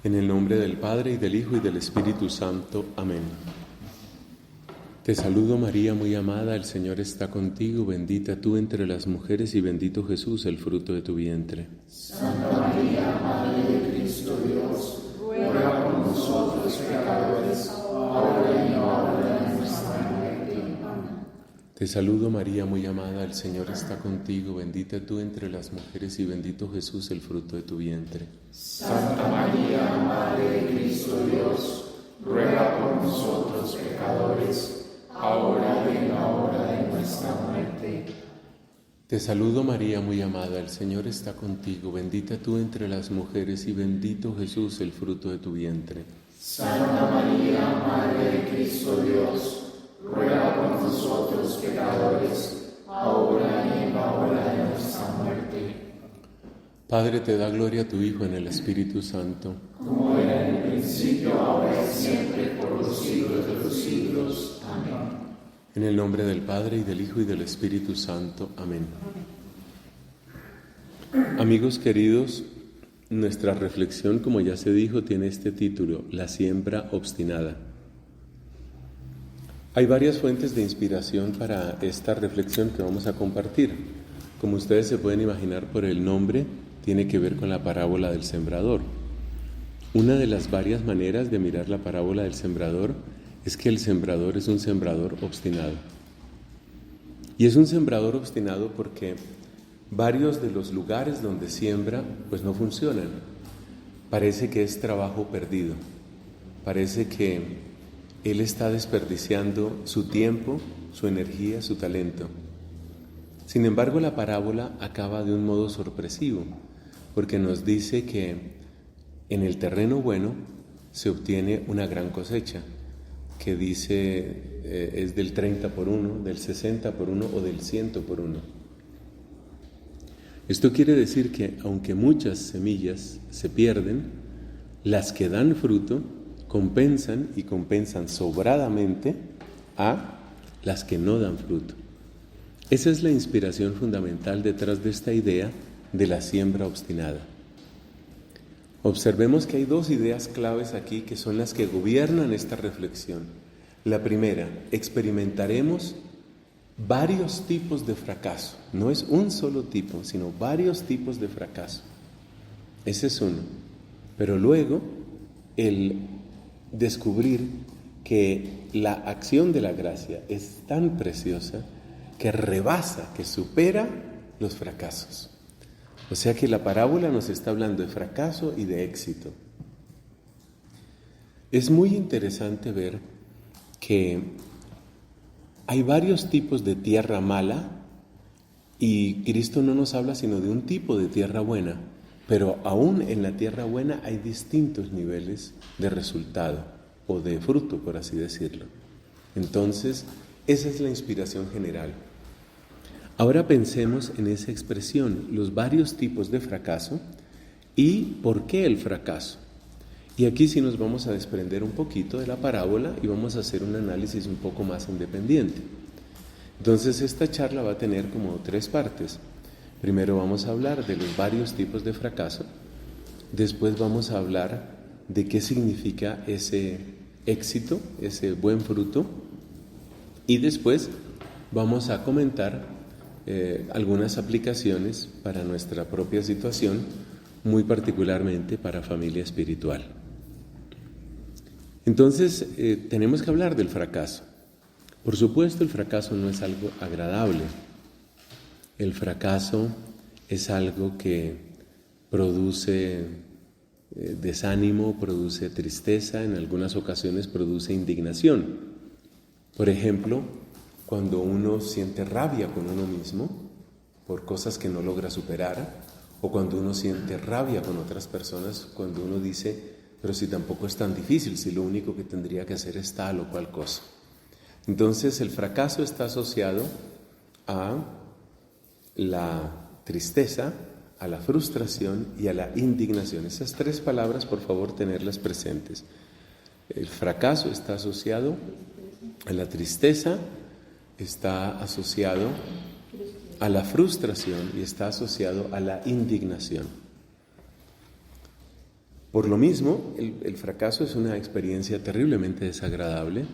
En el nombre del Padre, y del Hijo, y del Espíritu Santo. Amén. Te saludo, María, muy amada, el Señor está contigo, bendita tú entre las mujeres y bendito Jesús, el fruto de tu vientre. Santa María, Madre de Cristo Dios, ruega por nosotros pecadores, ahora y en la hora de nuestra muerte. Amén. Te saludo, María, muy amada, el Señor está contigo, bendita tú entre las mujeres y bendito Jesús, el fruto de tu vientre. Santa María, Madre de Cristo Dios, ruega por nosotros pecadores, ahora y en la hora de nuestra muerte. Te saludo, María, muy amada, el Señor está contigo, bendita tú entre las mujeres y bendito Jesús, el fruto de tu vientre. Santa María, Madre de Cristo Dios, ruega por nosotros pecadores, ahora y en la hora de nuestra muerte. Padre, te da gloria a tu Hijo en el Espíritu Santo. Como era en el principio, ahora y siempre, por los siglos de los siglos. Amén. En el nombre del Padre, y del Hijo, y del Espíritu Santo. Amén. Amigos queridos, nuestra reflexión, como ya se dijo, tiene este título: La siembra obstinada. Hay varias fuentes de inspiración para esta reflexión que vamos a compartir. Como ustedes se pueden imaginar por el nombre, tiene que ver con la parábola del sembrador. Una de las varias maneras de mirar la parábola del sembrador es que el sembrador es un sembrador obstinado. Y es un sembrador obstinado porque varios de los lugares donde siembra pues no funcionan. Parece que es trabajo perdido. Parece que él está desperdiciando su tiempo, su energía, su talento. Sin embargo, la parábola acaba de un modo sorpresivo, porque nos dice que en el terreno bueno se obtiene una gran cosecha, que dice es del 30 por 1, del 60 por 1 o del 100 por 1. Esto quiere decir que aunque muchas semillas se pierden, las que dan fruto compensan y compensan sobradamente a las que no dan fruto. Esa es la inspiración fundamental detrás de esta idea de la siembra obstinada. Observemos que hay dos ideas claves aquí que son las que gobiernan esta reflexión. La primera, experimentaremos varios tipos de fracaso. No es un solo tipo, sino varios tipos de fracaso. Ese es uno. Pero luego, el descubrir que la acción de la gracia es tan preciosa que rebasa, que supera los fracasos. O sea que la parábola nos está hablando de fracaso y de éxito. Es muy interesante ver que hay varios tipos de tierra mala y Cristo no nos habla sino de un tipo de tierra buena, pero aún en la tierra buena hay distintos niveles de resultado o de fruto, por así decirlo. Entonces, esa es la inspiración general. Ahora pensemos en esa expresión, los varios tipos de fracaso y por qué el fracaso. Y aquí sí nos vamos a desprender un poquito de la parábola y vamos a hacer un análisis un poco más independiente. Entonces esta charla va a tener como 3 partes. Primero vamos a hablar de los varios tipos de fracaso, después vamos a hablar de qué significa ese éxito, ese buen fruto, y después vamos a comentar algunas aplicaciones para nuestra propia situación, muy particularmente para familia espiritual. Entonces, tenemos que hablar del fracaso. Por supuesto, el fracaso no es algo agradable. El fracaso es algo que produce desánimo, produce tristeza, en algunas ocasiones produce indignación. Por ejemplo, cuando uno siente rabia con uno mismo por cosas que no logra superar, o cuando uno siente rabia con otras personas, cuando uno dice, pero si tampoco es tan difícil, si lo único que tendría que hacer es tal o cual cosa. Entonces el fracaso está asociado a la tristeza, a la frustración y a la indignación. Esas 3 palabras, por favor, tenerlas presentes. El fracaso está asociado a la tristeza, está asociado a la frustración y está asociado a la indignación. Por lo mismo, el fracaso es una experiencia terriblemente desagradable,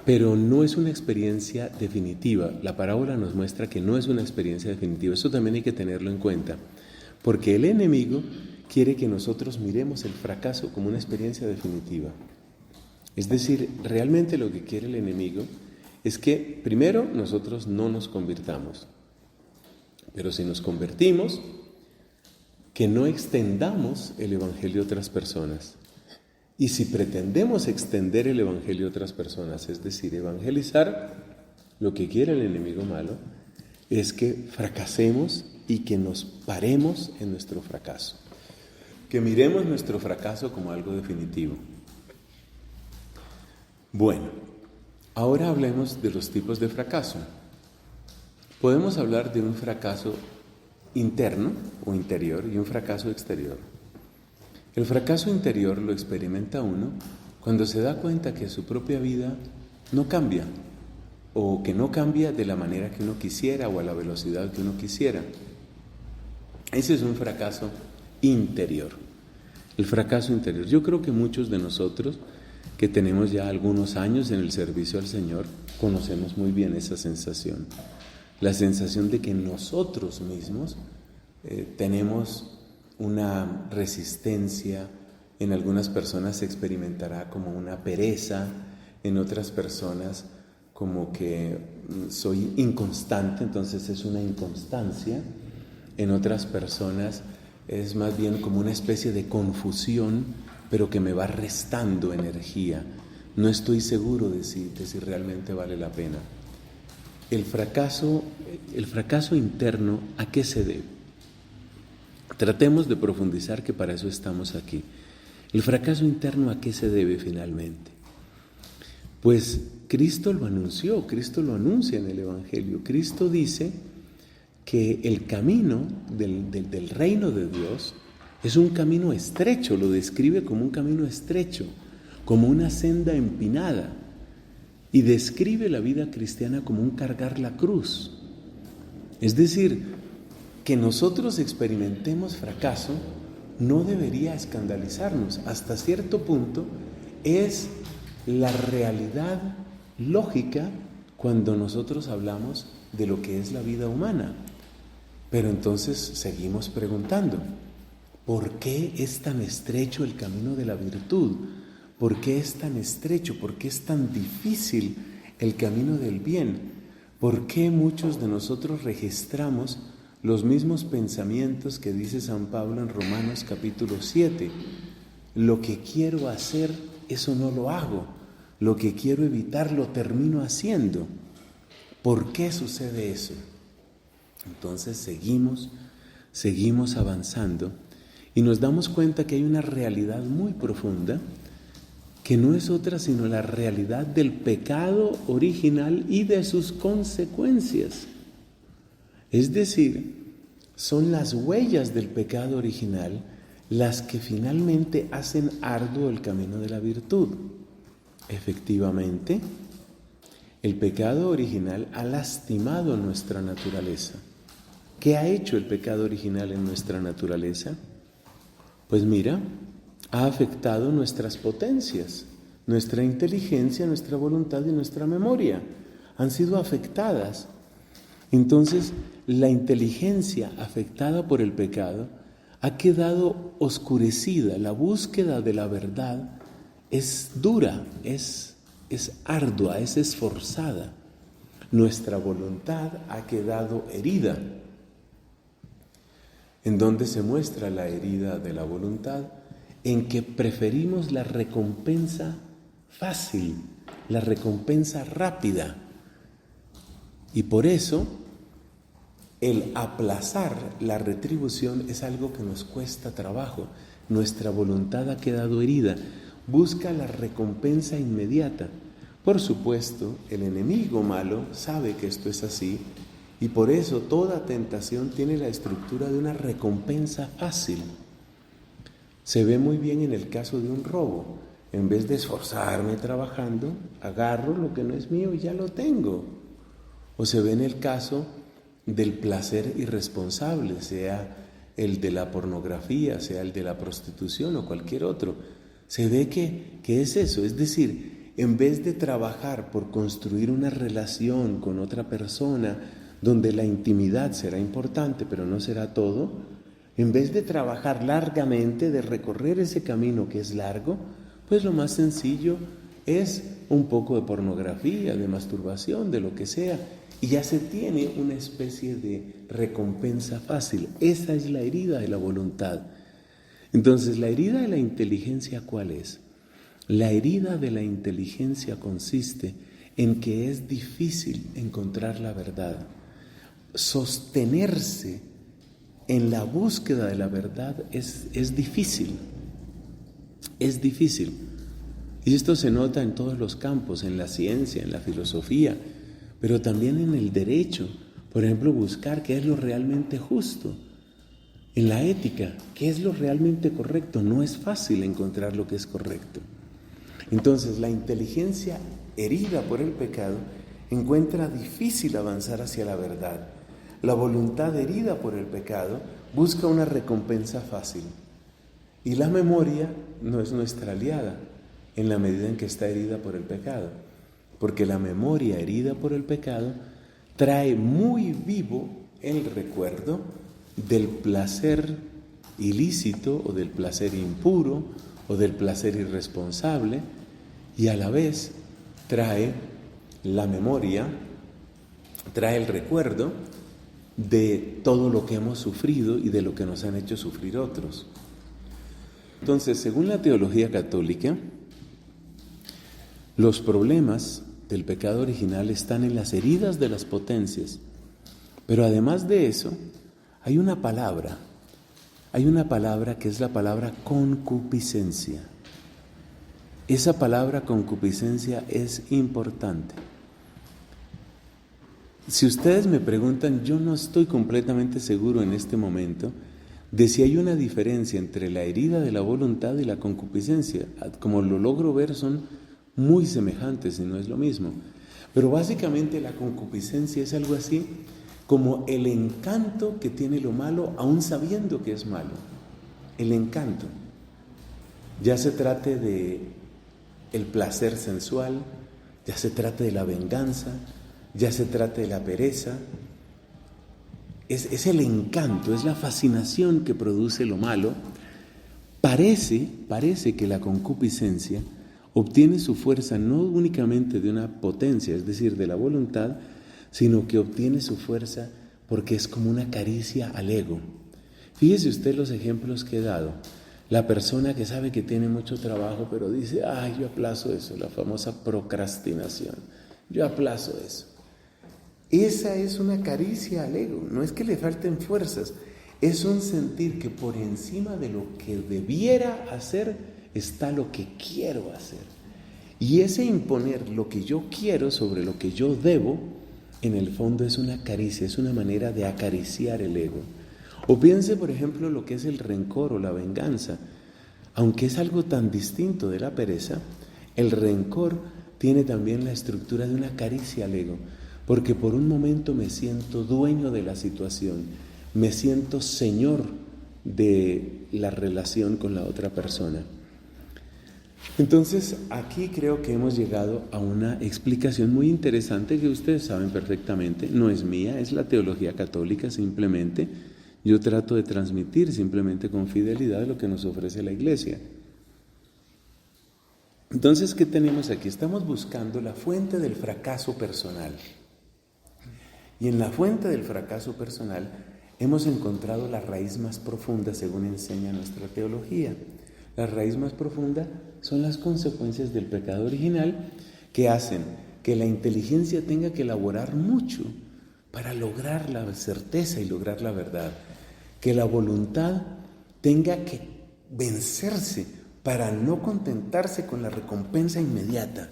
pero no es una experiencia definitiva. La parábola nos muestra que no es una experiencia definitiva. Eso también hay que tenerlo en cuenta, porque el enemigo quiere que nosotros miremos el fracaso como una experiencia definitiva. Es decir, realmente lo que quiere el enemigo es que primero nosotros no nos convirtamos, pero si nos convertimos, que no extendamos el Evangelio a otras personas. Y si pretendemos extender el Evangelio a otras personas, es decir, evangelizar, lo que quiere el enemigo malo es que fracasemos y que nos paremos en nuestro fracaso, que miremos nuestro fracaso como algo definitivo. Bueno, ahora hablemos de los tipos de fracaso. Podemos hablar de un fracaso interno o interior y un fracaso exterior. El fracaso interior lo experimenta uno cuando se da cuenta que su propia vida no cambia, o que no cambia de la manera que uno quisiera o a la velocidad que uno quisiera. Ese es un fracaso interior. El fracaso interior. Yo creo que muchos de nosotros que tenemos ya algunos años en el servicio al Señor conocemos muy bien esa sensación. La sensación de que nosotros mismos tenemos una resistencia. En algunas personas se experimentará como una pereza, en otras personas como que soy inconstante, entonces es una inconstancia. En otras personas es más bien como una especie de confusión, pero que me va restando energía. No estoy seguro de si realmente vale la pena. El fracaso interno, ¿a qué se debe? Tratemos de profundizar, que para eso estamos aquí. El fracaso interno, ¿a qué se debe finalmente? Pues Cristo lo anunció, Cristo lo anuncia en el Evangelio. Cristo dice que el camino del reino de Dios es un camino estrecho, lo describe como un camino estrecho, como una senda empinada, y describe la vida cristiana como un cargar la cruz. Es decir, que nosotros experimentemos fracaso no debería escandalizarnos. Hasta cierto punto es la realidad lógica cuando nosotros hablamos de lo que es la vida humana. Pero entonces seguimos preguntando, ¿por qué es tan estrecho el camino de la virtud? ¿Por qué es tan estrecho? ¿Por qué es tan difícil el camino del bien? ¿Por qué muchos de nosotros registramos los mismos pensamientos que dice San Pablo en Romanos capítulo 7? Lo que quiero hacer, eso no lo hago. Lo que quiero evitar, lo termino haciendo. ¿Por qué sucede eso? Entonces seguimos avanzando y nos damos cuenta que hay una realidad muy profunda que no es otra sino la realidad del pecado original y de sus consecuencias. Es decir, son las huellas del pecado original las que finalmente hacen arduo el camino de la virtud. Efectivamente, el pecado original ha lastimado nuestra naturaleza. ¿Qué ha hecho el pecado original en nuestra naturaleza? Pues mira, ha afectado nuestras potencias, nuestra inteligencia, nuestra voluntad y nuestra memoria. Han sido afectadas. Entonces, la inteligencia afectada por el pecado ha quedado oscurecida. La búsqueda de la verdad es dura, es ardua, es esforzada. Nuestra voluntad ha quedado herida. ¿En dónde se muestra la herida de la voluntad? En que preferimos la recompensa fácil, la recompensa rápida. Y por eso, el aplazar la retribución es algo que nos cuesta trabajo. Nuestra voluntad ha quedado herida. Busca la recompensa inmediata. Por supuesto, el enemigo malo sabe que esto es así y por eso toda tentación tiene la estructura de una recompensa fácil. Se ve muy bien en el caso de un robo. En vez de esforzarme trabajando, agarro lo que no es mío y ya lo tengo. O se ve en el caso del placer irresponsable, sea el de la pornografía, sea el de la prostitución o cualquier otro. Se ve que es eso, es decir, en vez de trabajar por construir una relación con otra persona donde la intimidad será importante pero no será todo, en vez de trabajar largamente, de recorrer ese camino que es largo, pues lo más sencillo es un poco de pornografía, de masturbación, de lo que sea, y ya se tiene una especie de recompensa fácil. Esa es la herida de la voluntad. Entonces, la herida de la inteligencia, ¿cuál es? La herida de la inteligencia consiste en que es difícil encontrar la verdad. Sostenerse en la búsqueda de la verdad es difícil. Es difícil. Y esto se nota en todos los campos, en la ciencia, en la filosofía, pero también en el derecho. Por ejemplo, buscar qué es lo realmente justo. En la ética, qué es lo realmente correcto. No es fácil encontrar lo que es correcto. Entonces, la inteligencia herida por el pecado encuentra difícil avanzar hacia la verdad. La voluntad herida por el pecado busca una recompensa fácil. Y la memoria no es nuestra aliada en la medida en que está herida por el pecado. Porque la memoria herida por el pecado trae muy vivo el recuerdo del placer ilícito o del placer impuro o del placer irresponsable, y a la vez trae la memoria, trae el recuerdo de todo lo que hemos sufrido y de lo que nos han hecho sufrir otros. Entonces, según la teología católica, los problemas del pecado original están en las heridas de las potencias, pero además de eso, hay una palabra que es la palabra concupiscencia. Esa palabra concupiscencia es importante. Si ustedes me preguntan, yo no estoy completamente seguro en este momento de si hay una diferencia entre la herida de la voluntad y la concupiscencia. Como lo logro ver, son muy semejantes y no es lo mismo. Pero básicamente la concupiscencia es algo así como el encanto que tiene lo malo, aún sabiendo que es malo. El encanto. Ya se trate de el placer sensual, ya se trate de la venganza, ya se trate de la pereza. Es el encanto, es la fascinación que produce lo malo. Parece que la concupiscencia obtiene su fuerza no únicamente de una potencia, es decir, de la voluntad, sino que obtiene su fuerza porque es como una caricia al ego. Fíjese usted los ejemplos que he dado. La persona que sabe que tiene mucho trabajo, pero dice, yo aplazo eso, la famosa procrastinación. Yo aplazo eso. Esa es una caricia al ego. No es que le falten fuerzas, es un sentir que por encima de lo que debiera hacer está lo que quiero hacer. Y ese imponer lo que yo quiero sobre lo que yo debo, en el fondo es una caricia, es una manera de acariciar el ego. O piense, por ejemplo, lo que es el rencor o la venganza. Aunque es algo tan distinto de la pereza, el rencor tiene también la estructura de una caricia al ego, porque por un momento me siento dueño de la situación, me siento señor de la relación con la otra persona. Entonces, aquí creo que hemos llegado a una explicación muy interesante que ustedes saben perfectamente, no es mía, es la teología católica simplemente. Yo trato de transmitir simplemente con fidelidad lo que nos ofrece la Iglesia. Entonces, ¿qué tenemos aquí? Estamos buscando la fuente del fracaso personal. Y en la fuente del fracaso personal hemos encontrado la raíz más profunda, según enseña nuestra teología. La raíz más profunda son las consecuencias del pecado original que hacen que la inteligencia tenga que elaborar mucho para lograr la certeza y lograr la verdad. Que la voluntad tenga que vencerse para no contentarse con la recompensa inmediata.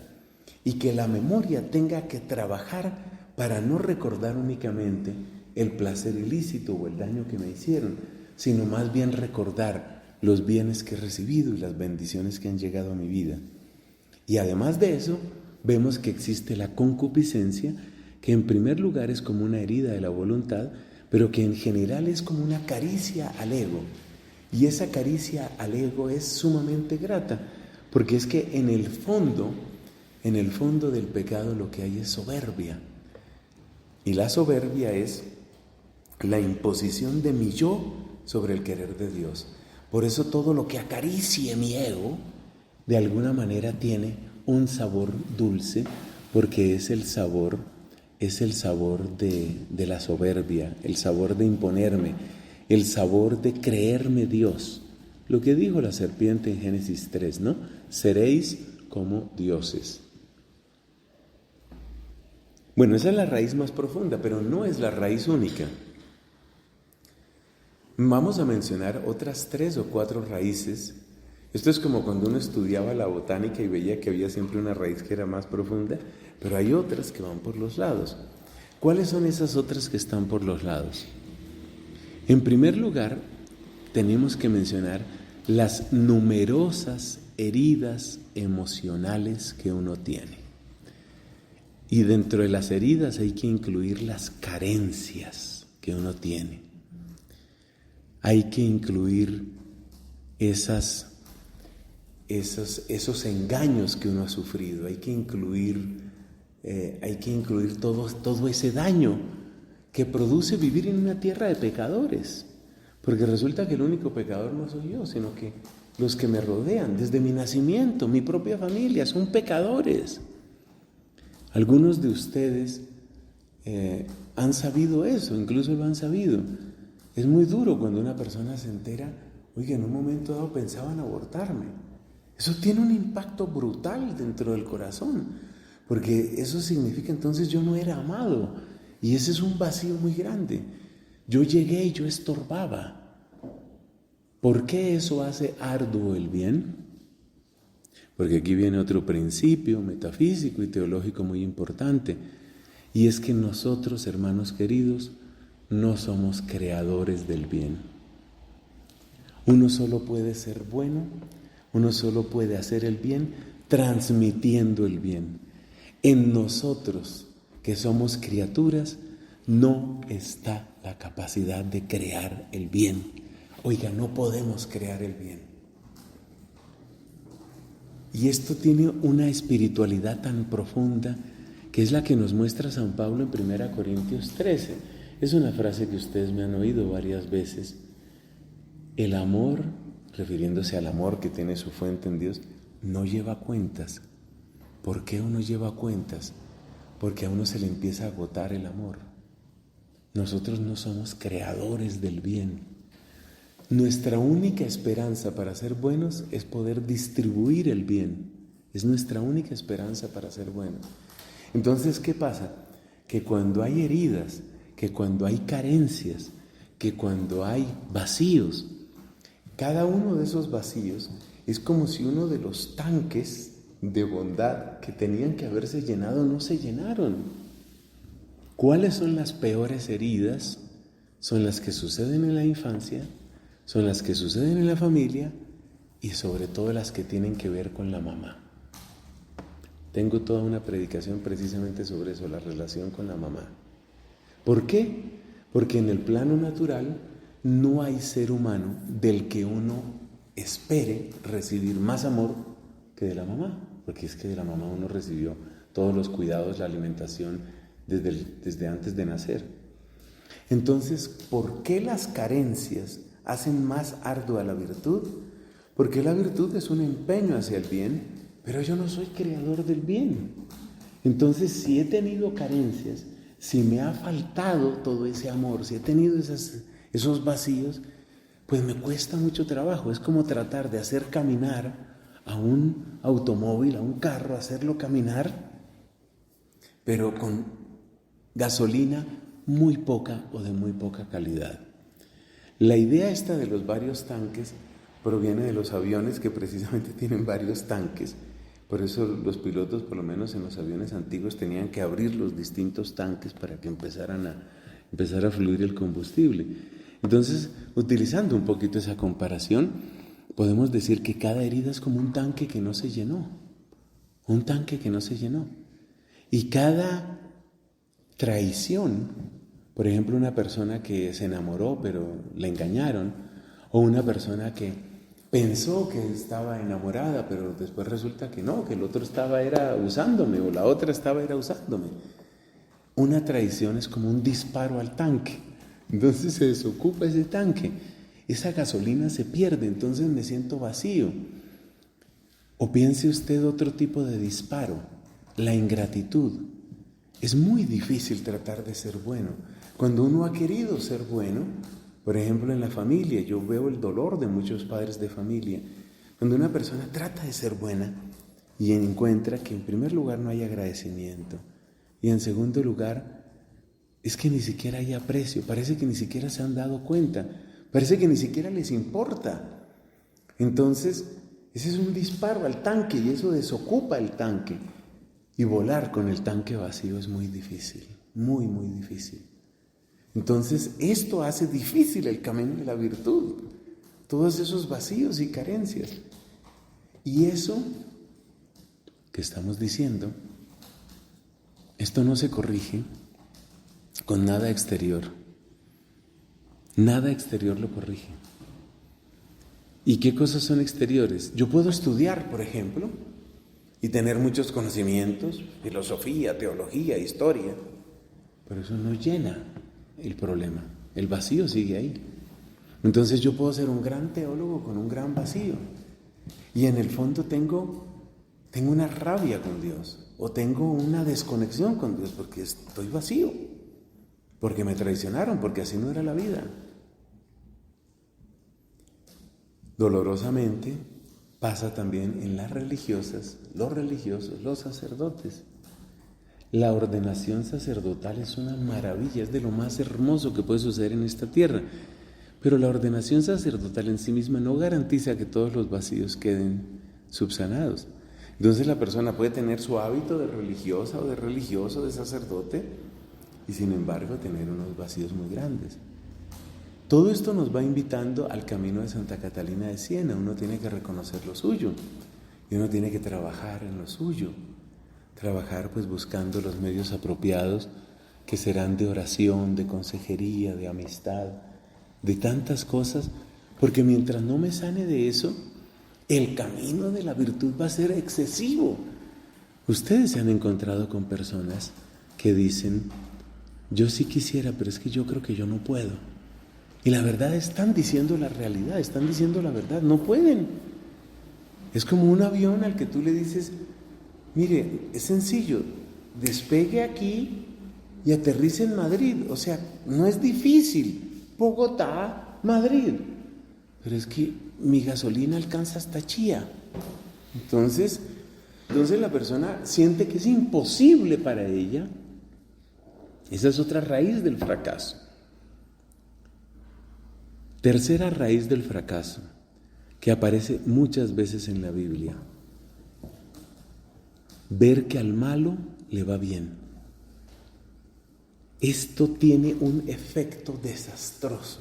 Y que la memoria tenga que trabajar para no recordar únicamente el placer ilícito o el daño que me hicieron, sino más bien recordar los bienes que he recibido y las bendiciones que han llegado a mi vida. Y además de eso, vemos que existe la concupiscencia, que en primer lugar es como una herida de la voluntad, pero que en general es como una caricia al ego. Y esa caricia al ego es sumamente grata, porque es que en el fondo del pecado lo que hay es soberbia. Y la soberbia es la imposición de mi yo sobre el querer de Dios. Por eso todo lo que acaricie mi ego, de alguna manera tiene un sabor dulce, porque es el sabor de la soberbia, el sabor de imponerme, el sabor de creerme Dios. Lo que dijo la serpiente en Génesis 3, ¿no? Seréis como dioses. Bueno, esa es la raíz más profunda, pero no es la raíz única. Vamos a mencionar otras 3 o 4 raíces. Esto es como cuando uno estudiaba la botánica y veía que había siempre una raíz que era más profunda, pero hay otras que van por los lados. ¿Cuáles son esas otras que están por los lados? En primer lugar, tenemos que mencionar las numerosas heridas emocionales que uno tiene. Y dentro de las heridas hay que incluir las carencias que uno tiene. Hay que incluir esos engaños que uno ha sufrido. Hay que incluir todo ese daño que produce vivir en una tierra de pecadores. Porque resulta que el único pecador no soy yo, sino que los que me rodean desde mi nacimiento, mi propia familia, son pecadores. Algunos de ustedes han sabido eso, incluso lo han sabido. Es muy duro cuando una persona se entera, oiga, en un momento dado pensaban abortarme. Eso tiene un impacto brutal dentro del corazón, porque eso significa entonces yo no era amado, y ese es un vacío muy grande. Yo llegué y yo estorbaba. ¿Por qué eso hace arduo el bien? Porque aquí viene otro principio metafísico y teológico muy importante, y es que nosotros, hermanos queridos, no somos creadores del bien. Uno solo puede ser bueno, uno solo puede hacer el bien transmitiendo el bien. En nosotros, que somos criaturas, no está la capacidad de crear el bien. Oiga, no podemos crear el bien. Y esto tiene una espiritualidad tan profunda que es la que nos muestra San Pablo en 1 Corintios 13. Es una frase que ustedes me han oído varias veces. El amor, refiriéndose al amor que tiene su fuente en Dios, no lleva cuentas. ¿Por qué uno lleva cuentas? Porque a uno se le empieza a agotar el amor. Nosotros no somos creadores del bien. Nuestra única esperanza para ser buenos es poder distribuir el bien. Es nuestra única esperanza para ser buenos. Entonces, ¿qué pasa? Que cuando hay heridas, que cuando hay carencias, que cuando hay vacíos, cada uno de esos vacíos es como si uno de los tanques de bondad que tenían que haberse llenado no se llenaron. ¿Cuáles son las peores heridas? Son las que suceden en la infancia, son las que suceden en la familia y sobre todo las que tienen que ver con la mamá. Tengo toda una predicación precisamente sobre eso, la relación con la mamá. ¿Por qué? Porque en el plano natural no hay ser humano del que uno espere recibir más amor que de la mamá, porque es que de la mamá uno recibió todos los cuidados, la alimentación desde antes de nacer. Entonces, ¿por qué las carencias hacen más ardua la virtud? Porque la virtud es un empeño hacia el bien, pero yo no soy creador del bien. Entonces, si he tenido carencias, si me ha faltado todo ese amor, si he tenido esos vacíos, pues me cuesta mucho trabajo. Es como tratar de hacer caminar a un automóvil, a un carro, hacerlo caminar, pero con gasolina muy poca o de muy poca calidad. La idea esta de los varios tanques proviene de los aviones que precisamente tienen varios tanques. Por eso los pilotos, por lo menos en los aviones antiguos, tenían que abrir los distintos tanques para que empezara a fluir el combustible. Entonces, utilizando un poquito esa comparación, podemos decir que cada herida es como un tanque que no se llenó. Un tanque que no se llenó. Y cada traición Por ejemplo, una persona que se enamoró pero le engañaron, o una persona que pensó que estaba enamorada pero después resulta que no, que el otro era usándome o la otra era usándome. Una traición es como un disparo al tanque, entonces se desocupa ese tanque, esa gasolina se pierde, entonces me siento vacío. O piense usted otro tipo de disparo, la ingratitud. Es muy difícil tratar de ser bueno. Cuando uno ha querido ser bueno, por ejemplo en la familia, yo veo el dolor de muchos padres de familia. Cuando una persona trata de ser buena y encuentra que en primer lugar no hay agradecimiento y en segundo lugar es que ni siquiera hay aprecio, parece que ni siquiera se han dado cuenta, parece que ni siquiera les importa. Entonces, ese es un disparo al tanque y eso desocupa el tanque. Y volar con el tanque vacío es muy difícil, muy, muy difícil. Entonces, esto hace difícil el camino de la virtud, todos esos vacíos y carencias. Y eso que estamos diciendo, esto no se corrige con nada exterior. Nada exterior lo corrige. ¿Y qué cosas son exteriores? Yo puedo estudiar, por ejemplo, y tener muchos conocimientos, filosofía, teología, historia, pero eso no llena el problema, el vacío sigue ahí. Entonces yo puedo ser un gran teólogo con un gran vacío y en el fondo tengo una rabia con Dios o tengo una desconexión con Dios porque estoy vacío, porque me traicionaron, porque así no era la vida. Dolorosamente pasa también en las religiosas, los religiosos, los sacerdotes. La ordenación sacerdotal es una maravilla, es de lo más hermoso que puede suceder en esta tierra. Pero la ordenación sacerdotal en sí misma no garantiza que todos los vacíos queden subsanados. Entonces la persona puede tener su hábito de religiosa o de religioso, de sacerdote, y sin embargo tener unos vacíos muy grandes. Todo esto nos va invitando al camino de Santa Catalina de Siena. Uno tiene que reconocer lo suyo y uno tiene que trabajar en lo suyo. Trabajar pues buscando los medios apropiados que serán de oración, de consejería, de amistad, de tantas cosas, porque mientras no me sane de eso, el camino de la virtud va a ser excesivo. Ustedes se han encontrado con personas que dicen, yo sí quisiera, pero es que yo creo que yo no puedo. Y la verdad están diciendo la realidad, están diciendo la verdad, no pueden. Es como un avión al que tú le dices, mire, es sencillo, despegue aquí y aterrice en Madrid. O sea, no es difícil, Bogotá, Madrid. Pero es que mi gasolina alcanza hasta Chía. Entonces la persona siente que es imposible para ella. Esa es otra raíz del fracaso. Tercera raíz del fracaso, que aparece muchas veces en la Biblia. Ver que al malo le va bien. Esto tiene un efecto desastroso.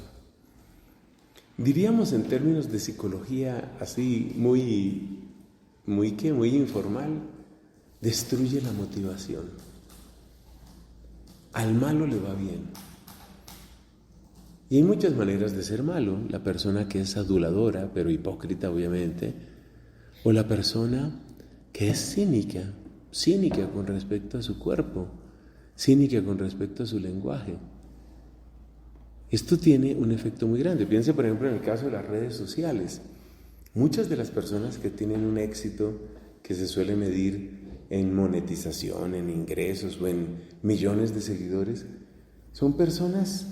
Diríamos en términos de psicología así muy informal, destruye la motivación. Al malo le va bien. Y hay muchas maneras de ser malo. La persona que es aduladora, pero hipócrita obviamente, o la persona que es cínica con respecto a su cuerpo, cínica con respecto a su lenguaje. Esto tiene un efecto muy grande. Piense, por ejemplo, en el caso de las redes sociales. Muchas de las personas que tienen un éxito que se suele medir en monetización, en ingresos o en millones de seguidores, son personas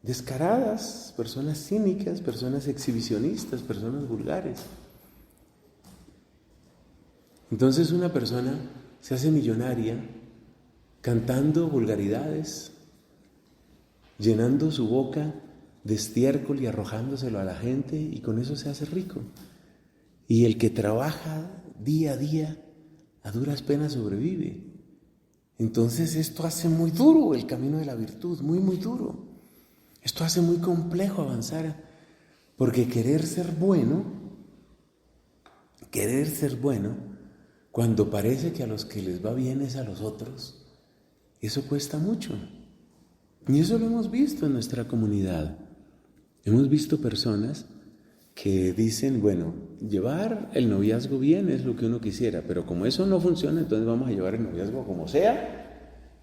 descaradas, personas cínicas, personas exhibicionistas, personas vulgares. Entonces una persona se hace millonaria cantando vulgaridades, llenando su boca de estiércol y arrojándoselo a la gente, y con eso se hace rico. Y el que trabaja día a día a duras penas sobrevive. Entonces esto hace muy duro el camino de la virtud, muy, muy duro. Esto hace muy complejo avanzar, porque querer ser bueno, cuando parece que a los que les va bien es a los otros, eso cuesta mucho. Y eso lo hemos visto en nuestra comunidad. Hemos visto personas que dicen, bueno, llevar el noviazgo bien es lo que uno quisiera, pero como eso no funciona, entonces vamos a llevar el noviazgo como sea,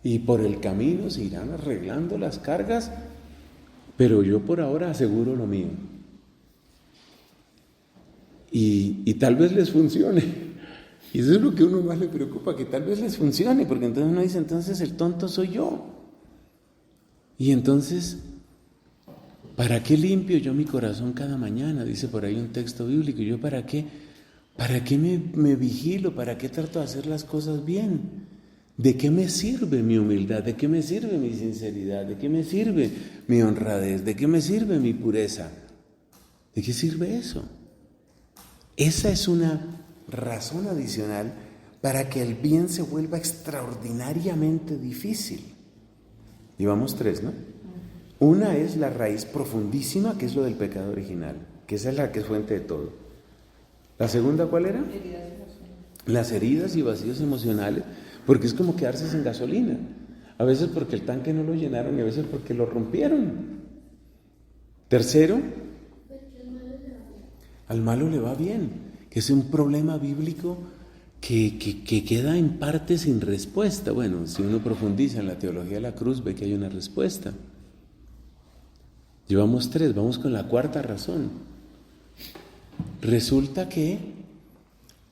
y por el camino se irán arreglando las cargas, pero yo por ahora aseguro lo mío. Y tal vez les funcione. Y eso es lo que a uno más le preocupa, que tal vez les funcione, porque entonces uno dice, entonces el tonto soy yo. Y entonces, ¿para qué limpio yo mi corazón cada mañana? Dice por ahí un texto bíblico. ¿Yo para qué me vigilo? ¿Para qué trato de hacer las cosas bien? ¿De qué me sirve mi humildad? ¿De qué me sirve mi sinceridad? ¿De qué me sirve mi honradez? ¿De qué me sirve mi pureza? ¿De qué sirve eso? Esa es una razón adicional para que el bien se vuelva extraordinariamente difícil. Llevamos 3, ¿no? Una es la raíz profundísima, que es lo del pecado original, que esa es la que es fuente de todo. ¿La segunda cuál era? Las heridas y vacíos emocionales, porque es como quedarse sin gasolina. A veces porque el tanque no lo llenaron y a veces porque lo rompieron. Tercero, al malo le va bien, que es un problema bíblico que queda en parte sin respuesta. Bueno, si uno profundiza en la teología de la cruz, ve que hay una respuesta. Llevamos 3, vamos con la cuarta razón. Resulta que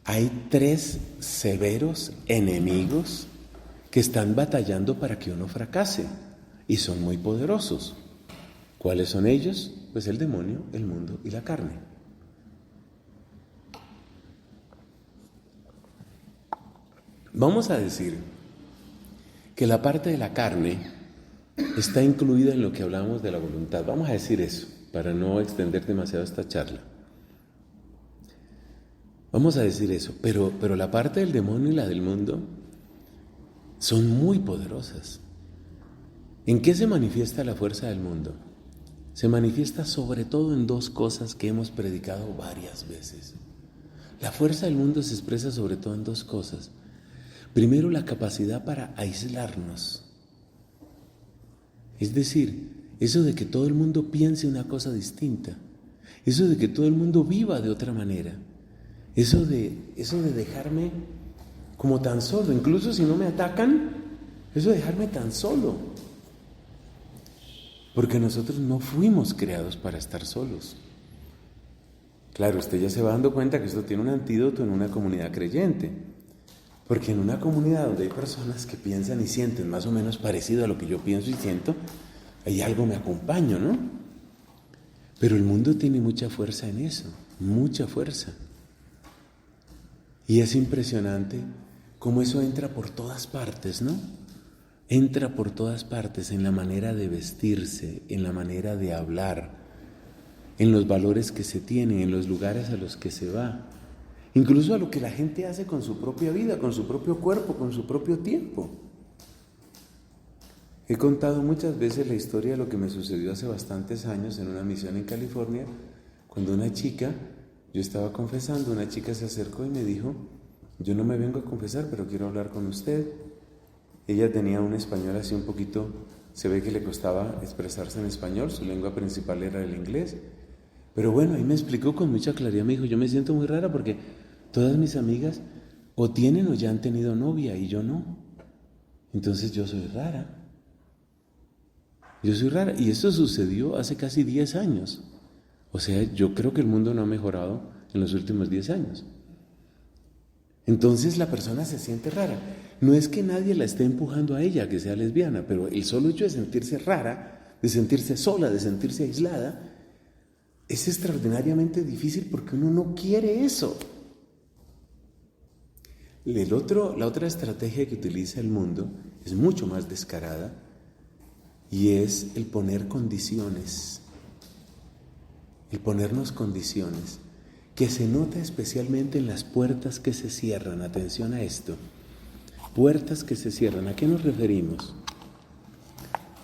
hay 3 severos enemigos que están batallando para que uno fracase y son muy poderosos. ¿Cuáles son ellos? Pues el demonio, el mundo y la carne. Vamos a decir que la parte de la carne está incluida en lo que hablamos de la voluntad. Vamos a decir eso, para no extender demasiado esta charla. Vamos a decir eso, pero la parte del demonio y la del mundo son muy poderosas. ¿En qué se manifiesta la fuerza del mundo? Se manifiesta sobre todo en 2 cosas que hemos predicado varias veces. La fuerza del mundo se expresa sobre todo en 2 cosas. Primero, la capacidad para aislarnos. Es decir, eso de que todo el mundo piense una cosa distinta, eso de que todo el mundo viva de otra manera, eso de dejarme como tan solo, incluso si no me atacan, eso de dejarme tan solo, porque nosotros no fuimos creados para estar solos. Claro, usted ya se va dando cuenta que esto tiene un antídoto en una comunidad creyente, porque en una comunidad donde hay personas que piensan y sienten más o menos parecido a lo que yo pienso y siento, hay algo me acompaña, ¿no? Pero el mundo tiene mucha fuerza en eso, mucha fuerza. Y es impresionante cómo eso entra por todas partes, ¿no? Entra por todas partes, en la manera de vestirse, en la manera de hablar, en los valores que se tienen, en los lugares a los que se va. Incluso a lo que la gente hace con su propia vida, con su propio cuerpo, con su propio tiempo. He contado muchas veces la historia de lo que me sucedió hace bastantes años en una misión en California, cuando una chica, yo estaba confesando, una chica se acercó y me dijo, yo no me vengo a confesar, pero quiero hablar con usted. Ella tenía un español así un poquito, se ve que le costaba expresarse en español, su lengua principal era el inglés. Pero bueno, ahí me explicó con mucha claridad, me dijo, yo me siento muy rara porque todas mis amigas o tienen o ya han tenido novia y yo no. Entonces yo soy rara. Yo soy rara. Y esto sucedió hace casi 10 años. O sea, yo creo que el mundo no ha mejorado en los últimos 10 años. Entonces la persona se siente rara. No es que nadie la esté empujando a ella a que sea lesbiana, pero el solo hecho de sentirse rara, de sentirse sola, de sentirse aislada, es extraordinariamente difícil porque uno no quiere eso. La otra estrategia que utiliza el mundo es mucho más descarada y es el poner condiciones, el ponernos condiciones, que se nota especialmente en las puertas que se cierran. Atención a esto, puertas que se cierran. ¿A qué nos referimos?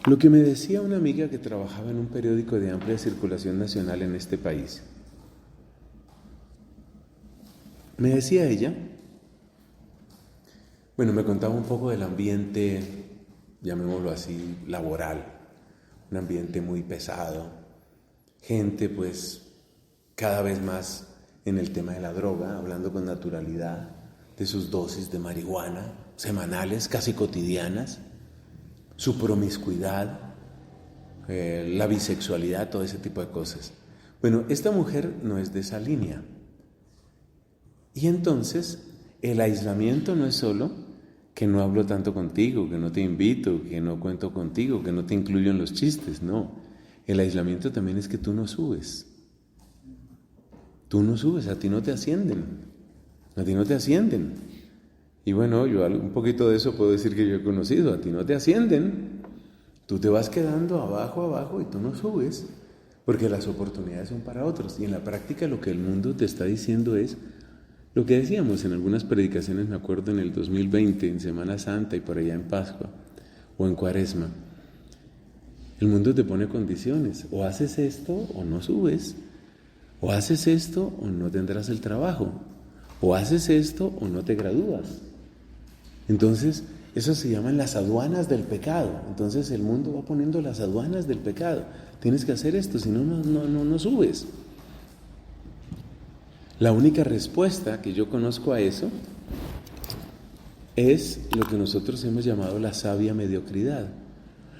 Lo que me decía una amiga que trabajaba en un periódico de amplia circulación nacional en este país. Me decía ella, bueno, me contaba un poco del ambiente, llamémoslo así, laboral un ambiente muy pesado, gente pues cada vez más en el tema de la droga, hablando con naturalidad de sus dosis de marihuana semanales, casi cotidianas, su promiscuidad, la bisexualidad, todo ese tipo de cosas. Bueno, esta mujer no es de esa línea. Y entonces el aislamiento no es solo que no hablo tanto contigo, que no te invito, que no cuento contigo, que no te incluyo en los chistes, no. El aislamiento también es que tú no subes. Tú no subes, a ti no te ascienden. A ti no te ascienden. Y bueno, yo un poquito de eso puedo decir que yo he conocido. A ti no te ascienden. Tú te vas quedando abajo y tú no subes, porque las oportunidades son para otros. Y en la práctica lo que el mundo te está diciendo es lo que decíamos en algunas predicaciones, me acuerdo en el 2020, en Semana Santa y por allá en Pascua o en Cuaresma. El mundo te pone condiciones. O haces esto o no subes. O haces esto o no tendrás el trabajo. O haces esto o no te gradúas. Entonces, eso se llaman las aduanas del pecado. Entonces el mundo va poniendo las aduanas del pecado. Tienes que hacer esto, si no, no subes. La única respuesta que yo conozco a eso es lo que nosotros hemos llamado la sabia mediocridad.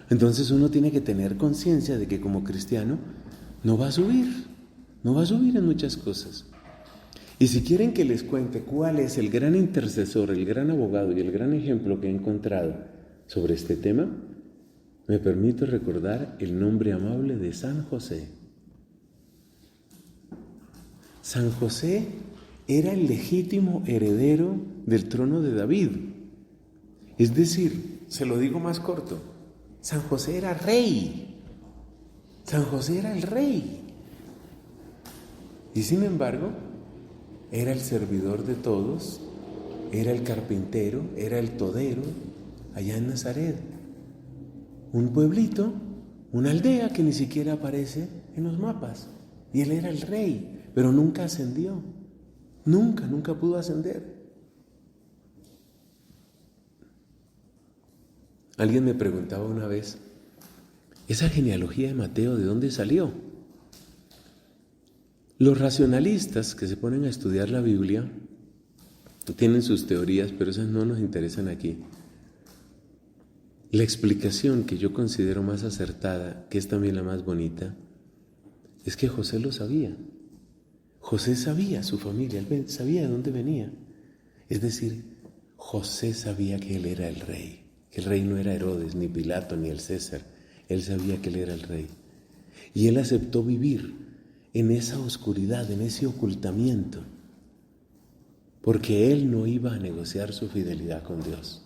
Entonces uno tiene que tener conciencia de que como cristiano no va a subir en muchas cosas. Y si quieren que les cuente cuál es el gran intercesor, el gran abogado y el gran ejemplo que he encontrado sobre este tema, me permito recordar el nombre amable de San José. San José era el legítimo heredero del trono de David. Es decir, se lo digo más corto, San José era rey. San José era el rey. Y sin embargo, era el servidor de todos, era el carpintero, era el todero, allá en Nazaret. Un pueblito, una aldea que ni siquiera aparece en los mapas. Y él era el rey, pero nunca ascendió. Nunca pudo ascender. Alguien me preguntaba una vez, ¿esa genealogía de Mateo de dónde salió? Los racionalistas que se ponen a estudiar la Biblia tienen sus teorías, pero esas no nos interesan aquí. La explicación que yo considero más acertada, que es también la más bonita, es que José lo sabía. José sabía su familia, él sabía de dónde venía. Es decir, José sabía que él era el rey, que el rey no era Herodes, ni Pilato, ni el César. Él sabía que él era el rey. Y él aceptó vivir en esa oscuridad, en ese ocultamiento, porque él no iba a negociar su fidelidad con Dios.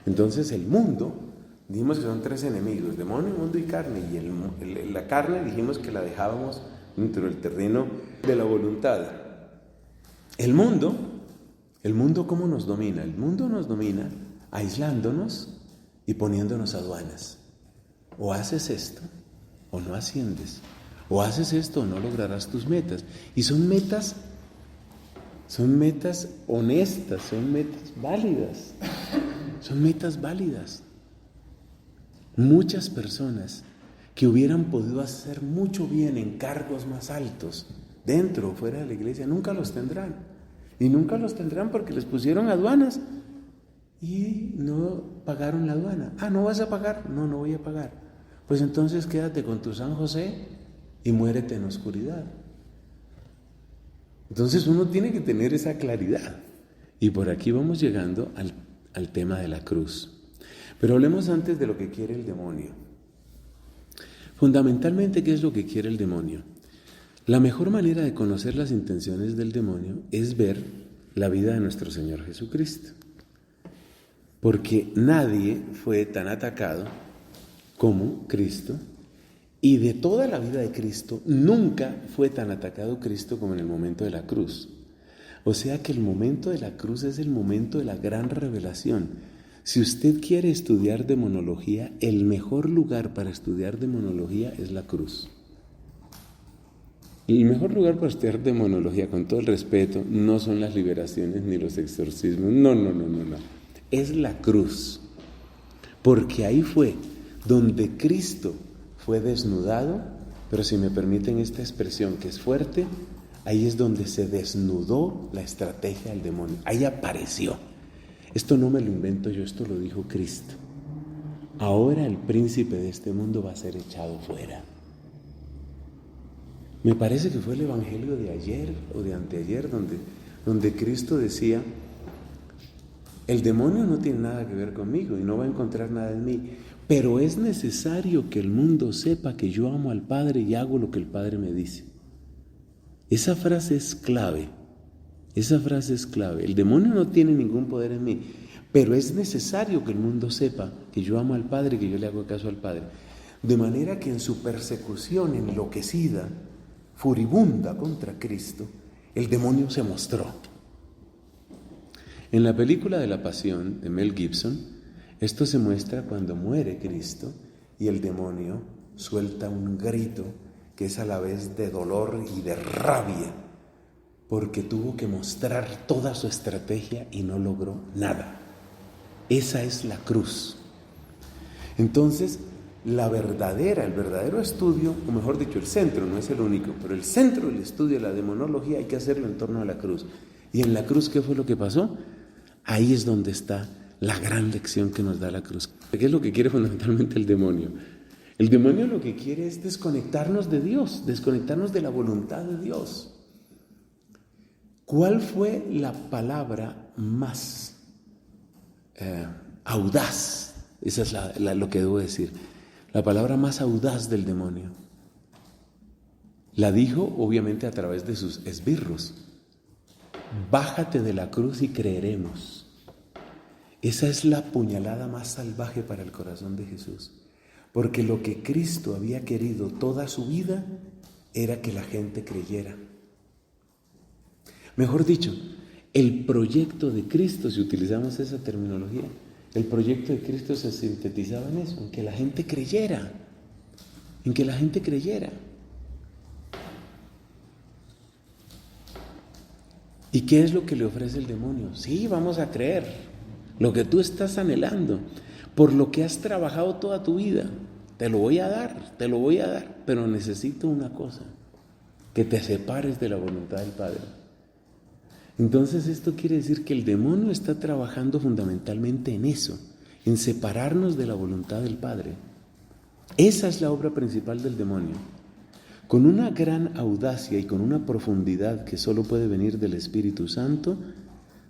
Entonces el mundo, dijimos que son tres enemigos, demonio, mundo y carne, y la carne dijimos que la dejábamos dentro del terreno de la voluntad. El mundo, ¿cómo nos domina? El mundo nos domina aislándonos y poniéndonos aduanas. O haces esto, o no asciendes. O haces esto o no lograrás tus metas. Y son metas honestas, son metas válidas. Son metas válidas. Muchas personas que hubieran podido hacer mucho bien en cargos más altos, dentro o fuera de la iglesia, nunca los tendrán. Y nunca los tendrán porque les pusieron aduanas y no pagaron la aduana. ¿No vas a pagar? No voy a pagar. Pues entonces quédate con tu San José y muérete en oscuridad. Entonces uno tiene que tener esa claridad. Y por aquí vamos llegando al tema de la cruz. Pero hablemos antes de lo que quiere el demonio. Fundamentalmente, ¿qué es lo que quiere el demonio? La mejor manera de conocer las intenciones del demonio es ver la vida de nuestro Señor Jesucristo. Porque nadie fue tan atacado como Cristo. Y de toda la vida de Cristo, nunca fue tan atacado Cristo como en el momento de la cruz. O sea que el momento de la cruz es el momento de la gran revelación. Si usted quiere estudiar demonología, el mejor lugar para estudiar demonología es la cruz. El mejor lugar para estudiar demonología, con todo el respeto, no son las liberaciones ni los exorcismos. No. Es la cruz. Porque ahí fue donde Cristo fue desnudado, pero si me permiten esta expresión que es fuerte, ahí es donde se desnudó la estrategia del demonio, ahí apareció. Esto no me lo invento yo, esto lo dijo Cristo. Ahora el príncipe de este mundo va a ser echado fuera. Me parece que fue el evangelio de ayer o de anteayer donde Cristo decía: el demonio no tiene nada que ver conmigo y no va a encontrar nada en mí, pero es necesario que el mundo sepa que yo amo al Padre y hago lo que el Padre me dice. Esa frase es clave, El demonio no tiene ningún poder en mí, pero es necesario que el mundo sepa que yo amo al Padre y que yo le hago caso al Padre. De manera que en su persecución enloquecida, furibunda contra Cristo, el demonio se mostró. En la película de la Pasión de Mel Gibson, esto se muestra cuando muere Cristo y el demonio suelta un grito que es a la vez de dolor y de rabia, porque tuvo que mostrar toda su estrategia y no logró nada. Esa es la cruz. Entonces, el verdadero estudio, o mejor dicho, el centro, no es el único, pero el centro del estudio de la demonología hay que hacerlo en torno a la cruz. ¿Y en la cruz qué fue lo que pasó? Ahí es donde está la gran lección que nos da la cruz. ¿Qué es lo que quiere fundamentalmente el demonio? El demonio lo que quiere es desconectarnos de Dios, desconectarnos de la voluntad de Dios. ¿Cuál fue la palabra más audaz? Esa es lo que debo decir. La palabra más audaz del demonio. La dijo obviamente a través de sus esbirros. Bájate de la cruz y creeremos. Esa es la puñalada más salvaje para el corazón de Jesús. Porque lo que Cristo había querido toda su vida era que la gente creyera. Mejor dicho, el proyecto de Cristo, si utilizamos esa terminología, el proyecto de Cristo se sintetizaba en eso, en que la gente creyera, ¿Y qué es lo que le ofrece el demonio? Sí, vamos a creer lo que tú estás anhelando, por lo que has trabajado toda tu vida. Te lo voy a dar, pero necesito una cosa, que te separes de la voluntad del Padre. Entonces esto quiere decir que el demonio está trabajando fundamentalmente en eso, en separarnos de la voluntad del Padre. Esa es la obra principal del demonio. Con una gran audacia y con una profundidad que solo puede venir del Espíritu Santo,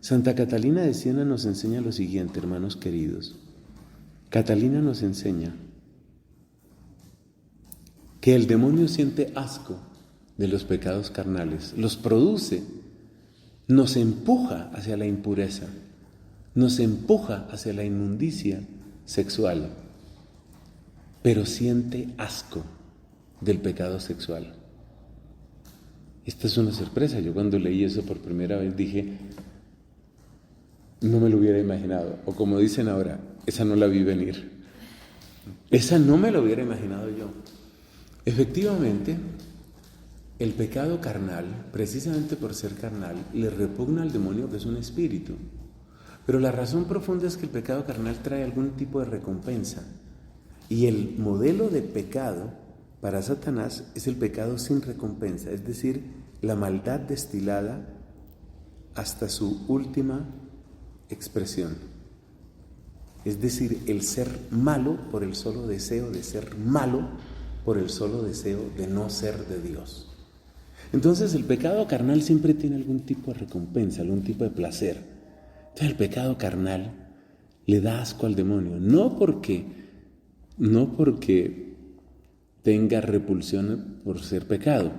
Santa Catalina de Siena nos enseña lo siguiente, hermanos queridos. Catalina nos enseña que el demonio siente asco de los pecados carnales, los produce, nos empuja hacia la impureza, nos empuja hacia la inmundicia sexual, pero siente asco del pecado sexual. Esta es una sorpresa. Yo cuando leí eso por primera vez dije, no me lo hubiera imaginado, o como dicen ahora, esa no la vi venir. Esa no me lo hubiera imaginado yo. Efectivamente, el pecado carnal, precisamente por ser carnal, le repugna al demonio, que es un espíritu. Pero la razón profunda es que el pecado carnal trae algún tipo de recompensa. Y el modelo de pecado para Satanás es el pecado sin recompensa, es decir, la maldad destilada hasta su última expresión. Es decir, el ser malo por el solo deseo de ser malo, por el solo deseo de no ser de Dios. Entonces el pecado carnal siempre tiene algún tipo de recompensa, algún tipo de placer. Entonces el pecado carnal le da asco al demonio, no porque tenga repulsión por ser pecado,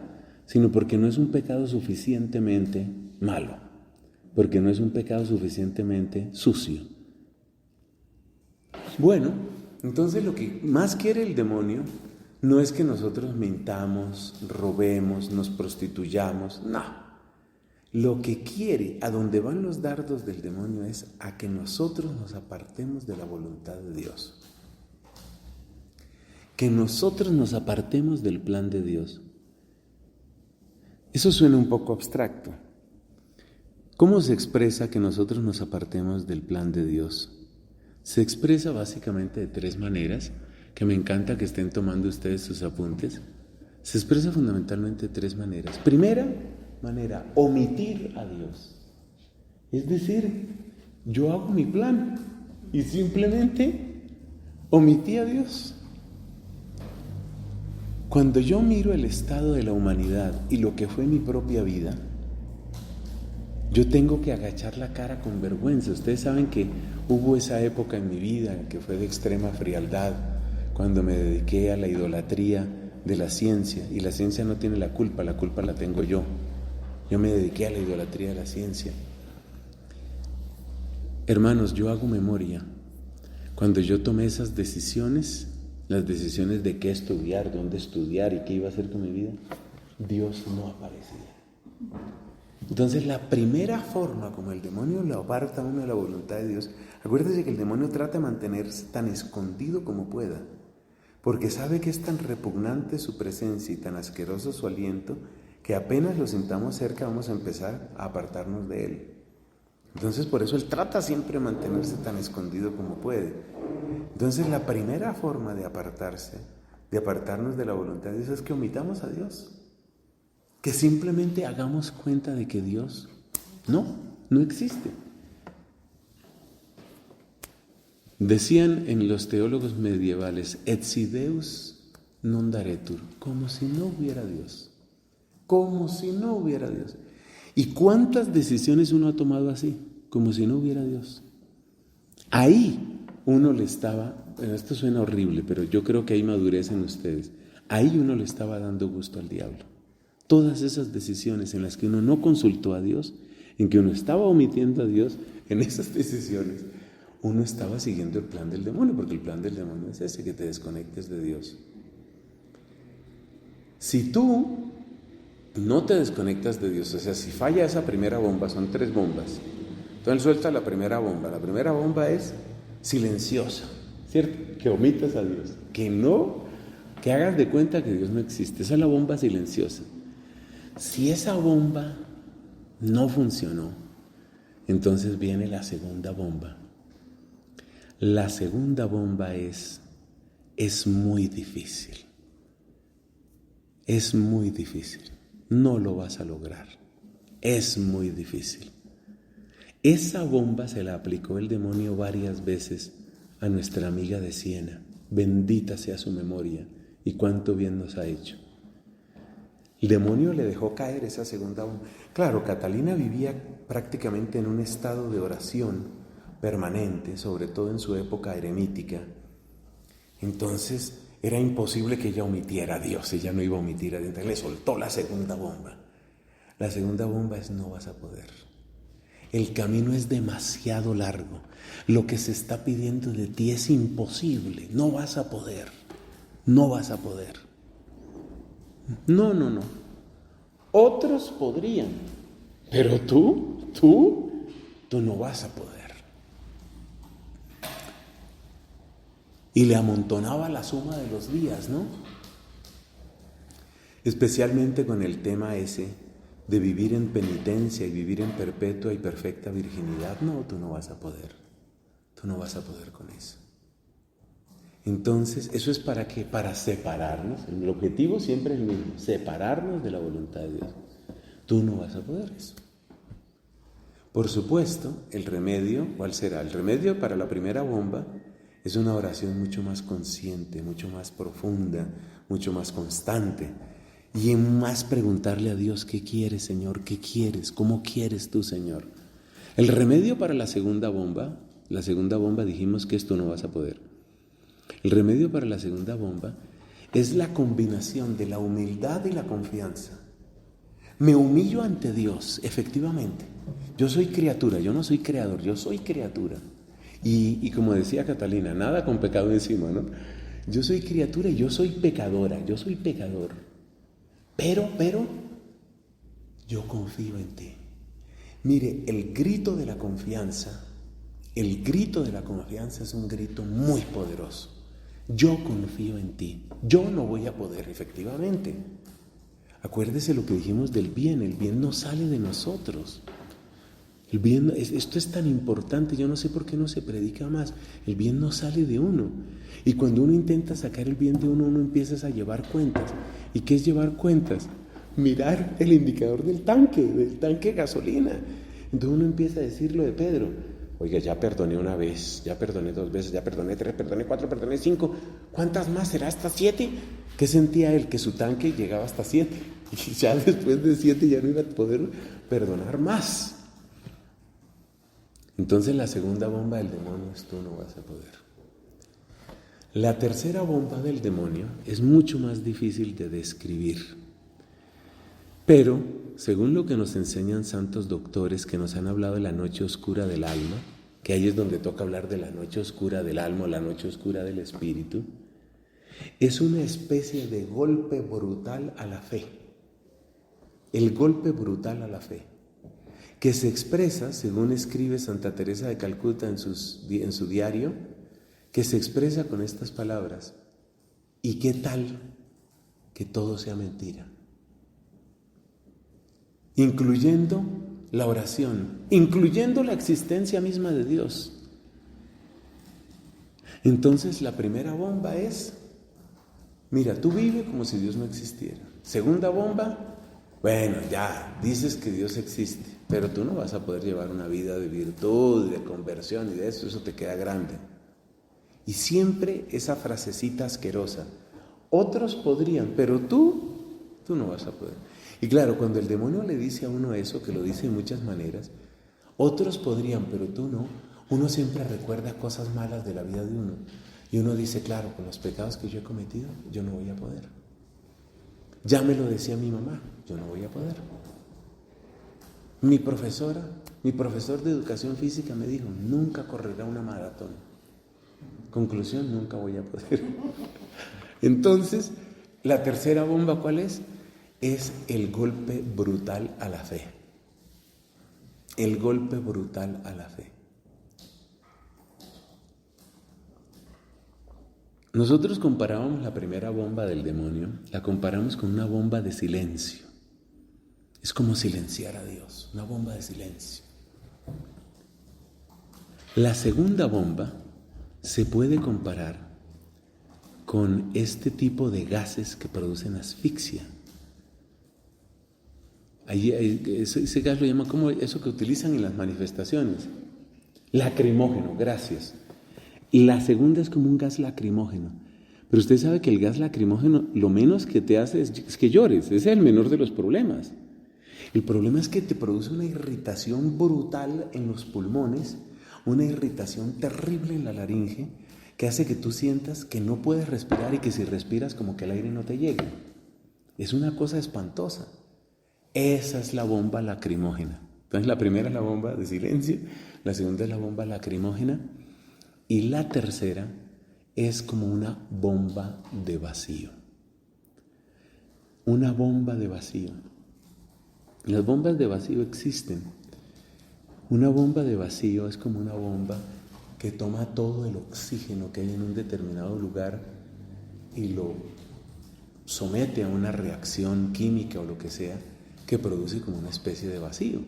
sino porque no es un pecado suficientemente malo, porque no es un pecado suficientemente sucio. Bueno, entonces lo que más quiere el demonio no es que nosotros mintamos, robemos, nos prostituyamos, no. Lo que quiere, a donde van los dardos del demonio, es a que nosotros nos apartemos de la voluntad de Dios. Que nosotros nos apartemos del plan de Dios. Eso suena un poco abstracto. ¿Cómo se expresa que nosotros nos apartemos del plan de Dios? Se expresa básicamente de tres maneras que me encanta que estén tomando ustedes sus apuntes, se expresa fundamentalmente de 3 maneras. Primera manera, omitir a Dios. Es decir, yo hago mi plan y simplemente omití a Dios. Cuando yo miro el estado de la humanidad y lo que fue mi propia vida, yo tengo que agachar la cara con vergüenza. Ustedes saben que hubo esa época en mi vida que fue de extrema frialdad, cuando me dediqué a la idolatría de la ciencia, y la ciencia no tiene la culpa la tengo yo. Yo me dediqué a la idolatría de la ciencia. Hermanos, yo hago memoria. Cuando yo tomé esas decisiones, las decisiones de qué estudiar, dónde estudiar y qué iba a hacer con mi vida, Dios no aparecía. Entonces, la primera forma como el demonio lo aparta a uno de la voluntad de Dios, acuérdese que el demonio trata de mantenerse tan escondido como pueda, porque sabe que es tan repugnante su presencia y tan asqueroso su aliento, que apenas lo sintamos cerca vamos a empezar a apartarnos de él. Entonces, por eso él trata siempre de mantenerse tan escondido como puede. Entonces, la primera forma de apartarnos de la voluntad de Dios es que omitamos a Dios. Que simplemente hagamos cuenta de que Dios no existe. Decían en los teólogos medievales, et si Deus non daretur, como si no hubiera Dios. Como si no hubiera Dios. ¿Y cuántas decisiones uno ha tomado así? Como si no hubiera Dios. Ahí uno le estaba, esto suena horrible, pero yo creo que hay madurez en ustedes. Ahí uno le estaba dando gusto al diablo. Todas esas decisiones en las que uno no consultó a Dios, en que uno estaba omitiendo a Dios, en esas decisiones, uno estaba siguiendo el plan del demonio, porque el plan del demonio es ese, que te desconectes de Dios. Si tú no te desconectas de Dios, o sea, si falla esa primera bomba, son 3 bombas, entonces suelta la primera bomba. La primera bomba es silenciosa, ¿cierto? Que omitas a Dios, que hagas de cuenta que Dios no existe. Esa es la bomba silenciosa. Si esa bomba no funcionó, entonces viene la segunda bomba. La segunda bomba es muy difícil. Es muy difícil. No lo vas a lograr. Es muy difícil. Esa bomba se la aplicó el demonio varias veces a nuestra amiga de Siena. Bendita sea su memoria y cuánto bien nos ha hecho. El demonio le dejó caer esa segunda bomba. Claro, Catalina vivía prácticamente en un estado de oración permanente, sobre todo en su época eremítica. Entonces era imposible que ella omitiera a Dios, ella no iba a omitir a Dios. Entonces le soltó la segunda bomba. La segunda bomba es: no vas a poder. El camino es demasiado largo. Lo que se está pidiendo de ti es imposible. No vas a poder. No vas a poder. No. Otros podrían, pero tú no vas a poder. Y le amontonaba la suma de los días, ¿no? Especialmente con el tema ese de vivir en penitencia y vivir en perpetua y perfecta virginidad. No, tú no vas a poder. Tú no vas a poder con eso. Entonces, ¿eso es para qué? Para separarnos. El objetivo siempre es el mismo: separarnos de la voluntad de Dios. Tú no vas a poder eso. Por supuesto, el remedio, ¿cuál será? El remedio para la primera bomba es una oración mucho más consciente, mucho más profunda, mucho más constante. Y en más preguntarle a Dios: ¿qué quieres, Señor? ¿Qué quieres? ¿Cómo quieres tú, Señor? El remedio para la segunda bomba dijimos que esto no vas a poder. El remedio para la segunda bomba es la combinación de la humildad y la confianza. Me humillo ante Dios, efectivamente. Yo soy criatura, yo no soy creador, yo soy criatura. Y como decía Catalina, nada con pecado encima, ¿no? Yo soy criatura y yo soy pecadora, yo soy pecador. Pero yo confío en ti. Mire, el grito de la confianza es un grito muy poderoso. Yo confío en ti. Yo no voy a poder, efectivamente. Acuérdese lo que dijimos del bien. El bien no sale de nosotros. El bien, esto es tan importante, yo no sé por qué no se predica más. El bien no sale de uno. Y cuando uno intenta sacar el bien de uno, uno empieza a llevar cuentas. ¿Y qué es llevar cuentas? Mirar el indicador del tanque de gasolina. Entonces uno empieza a decir lo de Pedro. Oiga, ya perdoné una vez, ya perdoné 2 veces, ya perdoné 3, perdoné 4, perdoné 5. ¿Cuántas más? ¿Será hasta 7? ¿Qué sentía él? Que su tanque llegaba hasta 7. Y ya después de 7 ya no iba a poder perdonar más. Entonces la segunda bomba del demonio es: tú no vas a poder. La tercera bomba del demonio es mucho más difícil de describir. Pero, según lo que nos enseñan santos doctores que nos han hablado de la noche oscura del alma, que ahí es donde toca hablar de la noche oscura del alma o la noche oscura del espíritu, es una especie de golpe brutal a la fe. El golpe brutal a la fe, que se expresa, según escribe Santa Teresa de Calcuta en su diario, que se expresa con estas palabras: ¿y qué tal que todo sea mentira? Incluyendo la oración, incluyendo la existencia misma de Dios. Entonces la primera bomba es: mira, tú vive como si Dios no existiera. Segunda bomba: bueno, ya, dices que Dios existe, pero tú no vas a poder llevar una vida de virtud, de conversión y de eso te queda grande. Y siempre esa frasecita asquerosa: otros podrían, pero tú no vas a poder. Y claro, cuando el demonio le dice a uno eso, que lo dice de muchas maneras, otros podrían, pero tú no, uno siempre recuerda cosas malas de la vida de uno. Y uno dice: claro, con los pecados que yo he cometido, yo no voy a poder. Ya me lo decía mi mamá, yo no voy a poder. Mi profesor de educación física me dijo: nunca correrá una maratón. Conclusión: nunca voy a poder. Entonces, la tercera bomba, ¿cuál es? Es el golpe brutal a la fe. El golpe brutal a la fe. Nosotros comparábamos la primera bomba del demonio, la comparamos con una bomba de silencio. Es como silenciar a Dios, una bomba de silencio. La segunda bomba se puede comparar con este tipo de gases que producen asfixia. Ese gas lo llaman como eso que utilizan en las manifestaciones. Lacrimógeno, gracias. La segunda es como un gas lacrimógeno. Pero usted sabe que el gas lacrimógeno lo menos que te hace es que llores. Ese es el menor de los problemas. El problema es que te produce una irritación brutal en los pulmones, una irritación terrible en la laringe, que hace que tú sientas que no puedes respirar y que si respiras como que el aire no te llega. Es una cosa espantosa. Esa es la bomba lacrimógena. Entonces la primera es la bomba de silencio, la segunda es la bomba lacrimógena y la tercera es como una bomba de vacío. Una bomba de vacío. Las bombas de vacío existen. Una bomba de vacío es como una bomba que toma todo el oxígeno que hay en un determinado lugar y lo somete a una reacción química o lo que sea, que produce como una especie de vacío.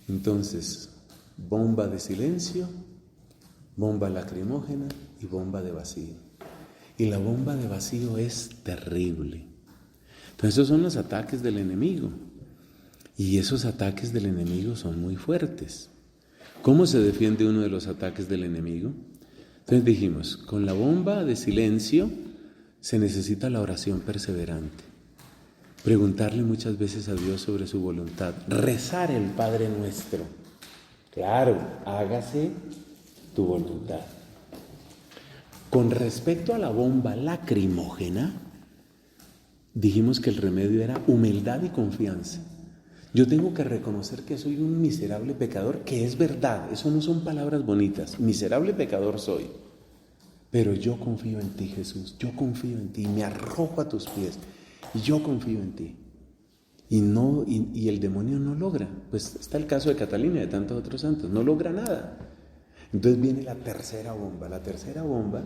Entonces, bomba de silencio, bomba lacrimógena y bomba de vacío. Y la bomba de vacío es terrible. Entonces, esos son los ataques del enemigo. Y esos ataques del enemigo son muy fuertes. ¿Cómo se defiende uno de los ataques del enemigo? Entonces dijimos, con la bomba de silencio se necesita la oración perseverante. Preguntarle muchas veces a Dios sobre su voluntad. Rezar el Padre Nuestro. Claro, hágase tu voluntad. Con respecto a la bomba lacrimógena, dijimos que el remedio era humildad y confianza. Yo tengo que reconocer que soy un miserable pecador, que es verdad, eso no son palabras bonitas. Miserable pecador soy. Pero yo confío en ti, Jesús. Yo confío en ti, me arrojo a tus pies. Y yo confío en ti. Y el demonio no logra. Pues está el caso de Catalina y de tantos otros santos. No logra nada. Entonces viene la tercera bomba. La tercera bomba,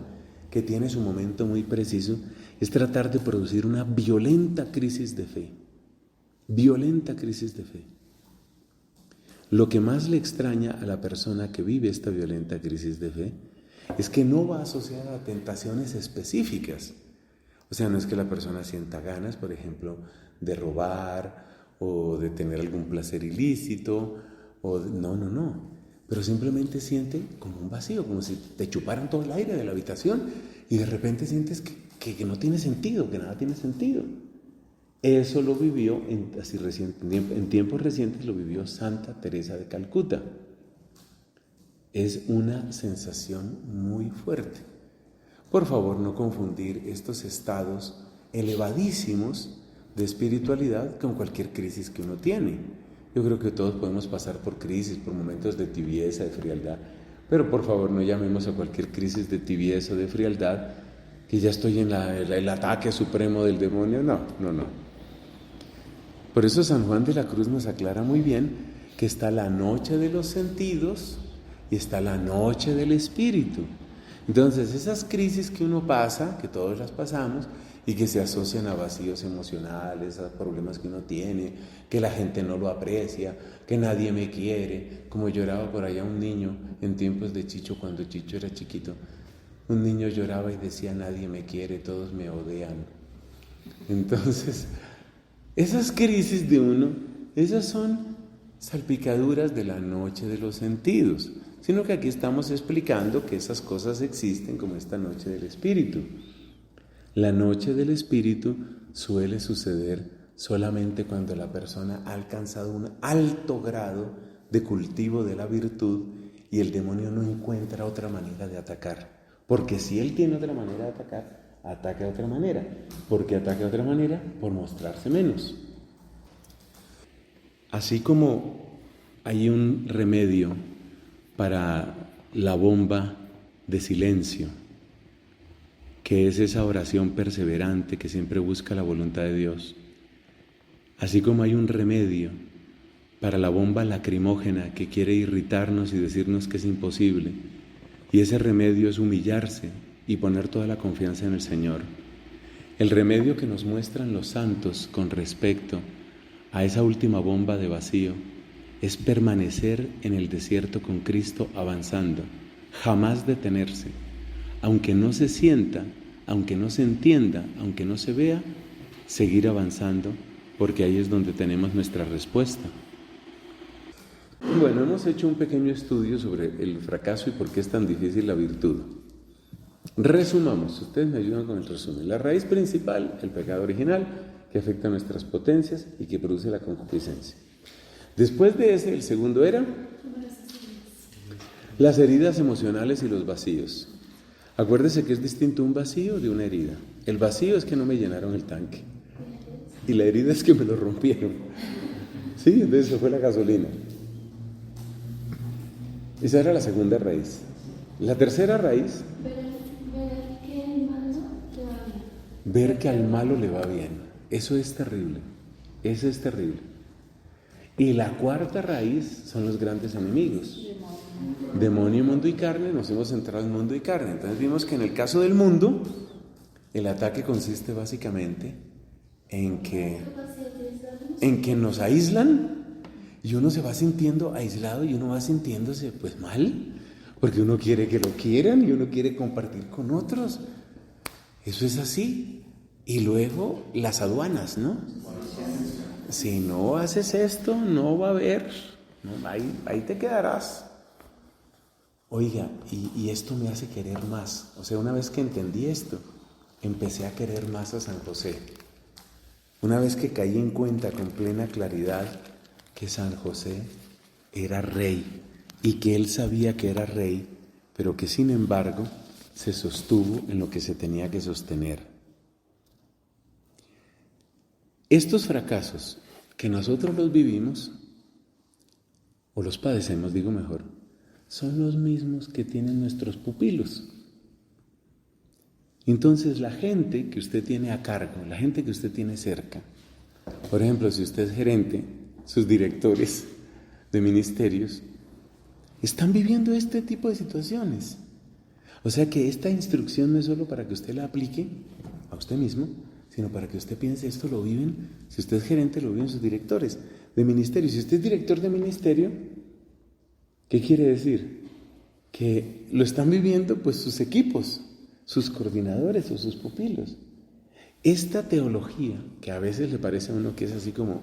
que tiene su momento muy preciso, es tratar de producir una violenta crisis de fe. Violenta crisis de fe. Lo que más le extraña a la persona que vive esta violenta crisis de fe es que no va asociada a tentaciones específicas. O sea, no es que la persona sienta ganas, por ejemplo, de robar o de tener algún placer ilícito, no. Pero simplemente siente como un vacío, como si te chuparan todo el aire de la habitación y de repente sientes que no tiene sentido, que nada tiene sentido. Eso lo vivió en tiempos recientes, lo vivió Santa Teresa de Calcuta. Es una sensación muy fuerte. Por favor, no confundir estos estados elevadísimos de espiritualidad con cualquier crisis que uno tiene. Yo creo que todos podemos pasar por crisis, por momentos de tibieza, de frialdad, pero por favor no llamemos a cualquier crisis de tibieza o de frialdad que ya estoy en el ataque supremo del demonio. No. Por eso San Juan de la Cruz nos aclara muy bien que está la noche de los sentidos y está la noche del espíritu. Entonces, esas crisis que uno pasa, que todos las pasamos, y que se asocian a vacíos emocionales, a problemas que uno tiene, que la gente no lo aprecia, que nadie me quiere, como lloraba por allá un niño en tiempos de Chicho, cuando Chicho era chiquito. Un niño lloraba y decía, nadie me quiere, todos me odian. Entonces, esas crisis de uno, esas son salpicaduras de la noche de los sentidos, sino que aquí estamos explicando que esas cosas existen como esta noche del espíritu. La noche del espíritu suele suceder solamente cuando la persona ha alcanzado un alto grado de cultivo de la virtud y el demonio no encuentra otra manera de atacar. Porque si él tiene otra manera de atacar, ataca de otra manera. ¿Por qué ataca de otra manera? Por mostrarse menos. Así como hay un remedio para la bomba de silencio, que es esa oración perseverante que siempre busca la voluntad de Dios, así como hay un remedio para la bomba lacrimógena que quiere irritarnos y decirnos que es imposible, y ese remedio es humillarse y poner toda la confianza en el Señor. El remedio que nos muestran los santos con respecto a esa última bomba de vacío es permanecer en el desierto con Cristo avanzando, jamás detenerse, aunque no se sienta, aunque no se entienda, aunque no se vea, seguir avanzando, porque ahí es donde tenemos nuestra respuesta. Bueno, hemos hecho un pequeño estudio sobre el fracaso y por qué es tan difícil la virtud. Resumamos, ustedes me ayudan con el resumen. La raíz principal, el pecado original, que afecta nuestras potencias y que produce la concupiscencia. Después de ese, el segundo era las heridas emocionales y los vacíos. Acuérdese que es distinto un vacío de una herida. El vacío es que no me llenaron el tanque y la herida es que me lo rompieron. Sí, entonces eso fue la gasolina. Esa era la segunda raíz. La tercera raíz, ver que al malo le va bien. Eso es terrible. Eso es terrible. Y la cuarta raíz son los grandes enemigos. Demonio, mundo y carne. Nos hemos centrado en mundo y carne. Entonces vimos que en el caso del mundo, el ataque consiste básicamente en que nos aíslan y uno se va sintiendo aislado y uno va sintiéndose pues mal, porque uno quiere que lo quieran y uno quiere compartir con otros. Eso es así. Y luego las aduanas, ¿no? Si no haces esto, no va a haber, no, ahí te quedarás. Oiga, y esto me hace querer más. O sea, una vez que entendí esto, empecé a querer más a San José. Una vez que caí en cuenta con plena claridad que San José era rey y que él sabía que era rey, pero que sin embargo se sostuvo en lo que se tenía que sostener. Estos fracasos que nosotros los vivimos, o los padecemos, digo mejor, son los mismos que tienen nuestros pupilos. Entonces la gente que usted tiene a cargo, la gente que usted tiene cerca, por ejemplo, si usted es gerente, sus directores de ministerios, están viviendo este tipo de situaciones. O sea que esta instrucción no es solo para que usted la aplique a usted mismo, sino para que usted piense, esto lo viven, si usted es gerente, lo viven sus directores de ministerio. Si usted es director de ministerio, ¿Qué quiere decir? Que lo están viviendo pues sus equipos, sus coordinadores o sus pupilos. Esta teología, que a veces le parece a uno que es así como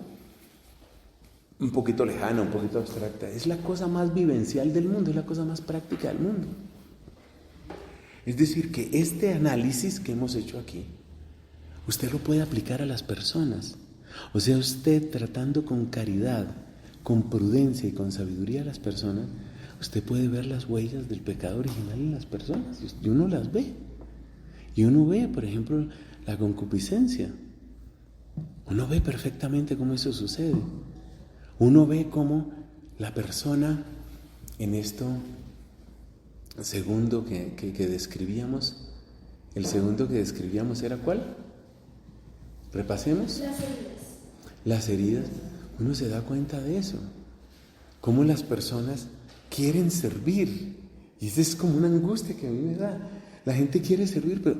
un poquito lejana, un poquito abstracta, es la cosa más vivencial del mundo, es la cosa más práctica del mundo. Es decir, que este análisis que hemos hecho aquí, usted lo puede aplicar a las personas. O sea, usted tratando con caridad, con prudencia y con sabiduría a las personas, usted puede ver las huellas del pecado original en las personas, y uno las ve. Y uno ve, por ejemplo, la concupiscencia. Uno ve perfectamente cómo eso sucede. Uno ve cómo la persona, en esto segundo que describíamos, el segundo que describíamos era ¿cuál? Repasemos. Las heridas. Las heridas. Uno se da cuenta de eso. Cómo las personas quieren servir. Y esa es como una angustia que a mí me da. La gente quiere servir, pero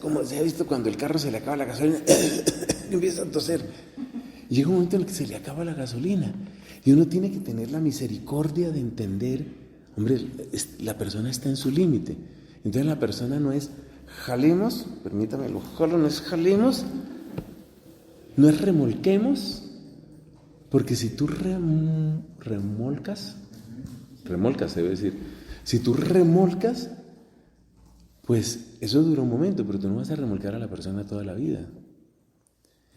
como se ha visto cuando el carro se le acaba la gasolina, empieza a toser. Llega un momento en el que se le acaba la gasolina. Y uno tiene que tener la misericordia de entender, hombre, la persona está en su límite. Entonces la persona no es jalemos, permítame, lo jalo, no es jalemos, no es remolquemos, porque si tú remolcas, debe decir, si tú remolcas, pues eso dura un momento, pero tú no vas a remolcar a la persona toda la vida.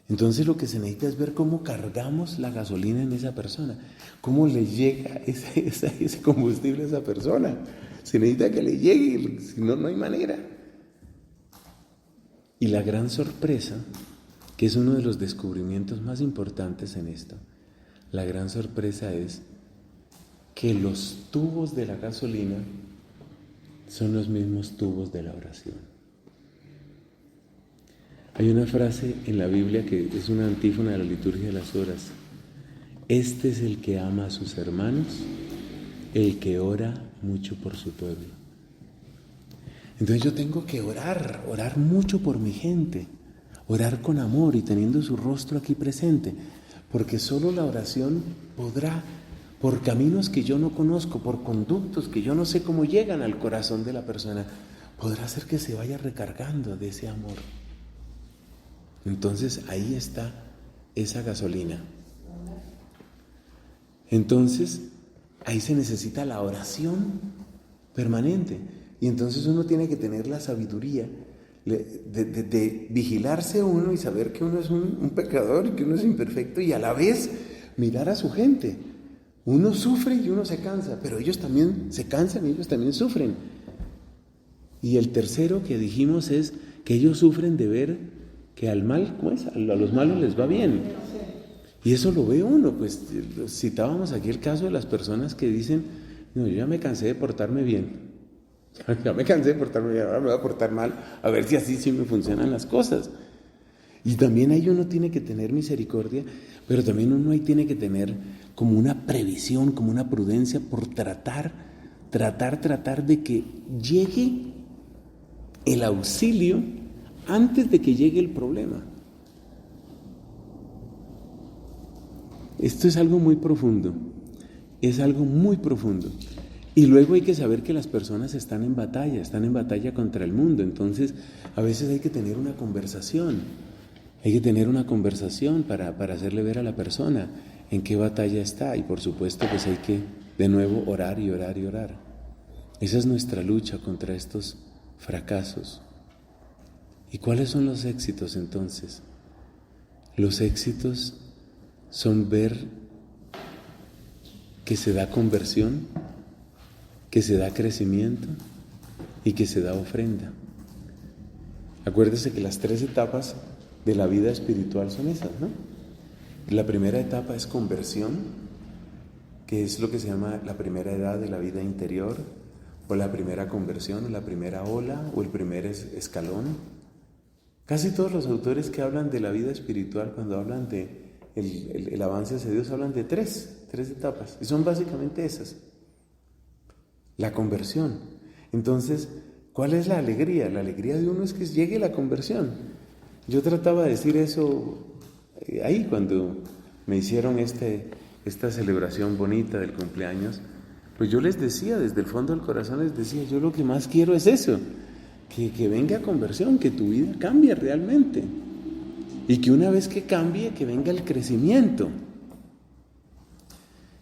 Entonces lo que se necesita es ver cómo cargamos la gasolina en esa persona, cómo le llega ese combustible a esa persona. Se necesita que le llegue, si no, no hay manera. Y la gran sorpresa, que es uno de los descubrimientos más importantes en esto, la gran sorpresa es que los tubos de la gasolina son los mismos tubos de la oración. Hay una frase en la Biblia que es una antífona de la liturgia de las horas. Este es el que ama a sus hermanos, el que ora mucho por su pueblo. Entonces yo tengo que orar mucho por mi gente, orar con amor y teniendo su rostro aquí presente, porque solo la oración podrá, por caminos que yo no conozco, por conductos que yo no sé cómo llegan al corazón de la persona, podrá hacer que se vaya recargando de ese amor. Entonces ahí está esa gasolina. Entonces ahí se necesita la oración permanente. Y entonces uno tiene que tener la sabiduría de vigilarse uno y saber que uno es un pecador y que uno es imperfecto y a la vez mirar a su gente. Uno sufre y uno se cansa, pero ellos también se cansan y ellos también sufren. Y el tercero que dijimos es que ellos sufren de ver que al mal, ¿cómo es? A los malos les va bien. Y eso lo ve uno, pues citábamos aquí el caso de las personas que dicen, no, yo ya me cansé de portarme bien. Ya me cansé de portarme bien, ahora me voy a portar mal, a ver si así sí me funcionan las cosas. Y también ahí uno tiene que tener misericordia, pero también uno ahí tiene que tener como una previsión, como una prudencia por tratar de que llegue el auxilio antes de que llegue el problema. Esto es algo muy profundo, Y luego hay que saber que las personas están en batalla contra el mundo. Entonces, a veces hay que tener una conversación. Para hacerle ver a la persona en qué batalla está. Y por supuesto, pues hay que, de nuevo, orar y orar y orar. Esa es nuestra lucha contra estos fracasos. ¿Y cuáles son los éxitos entonces? Los éxitos son ver que se da conversión, que se da crecimiento y que se da ofrenda. Acuérdese que las 3 etapas de la vida espiritual son esas, ¿no? La primera etapa es conversión, que es lo que se llama la primera edad de la vida interior, o la primera conversión, o la primera ola, o el primer escalón. Casi todos los autores que hablan de la vida espiritual, cuando hablan de el avance hacia Dios, hablan de tres etapas, y son básicamente esas. La conversión. Entonces, ¿cuál es la alegría? La alegría de uno es que llegue la conversión. Yo trataba de decir eso ahí cuando me hicieron esta celebración bonita del cumpleaños. Pues yo les decía, desde el fondo del corazón les decía, yo lo que más quiero es eso, que venga conversión, que tu vida cambie realmente. Y que una vez que cambie, que venga el crecimiento.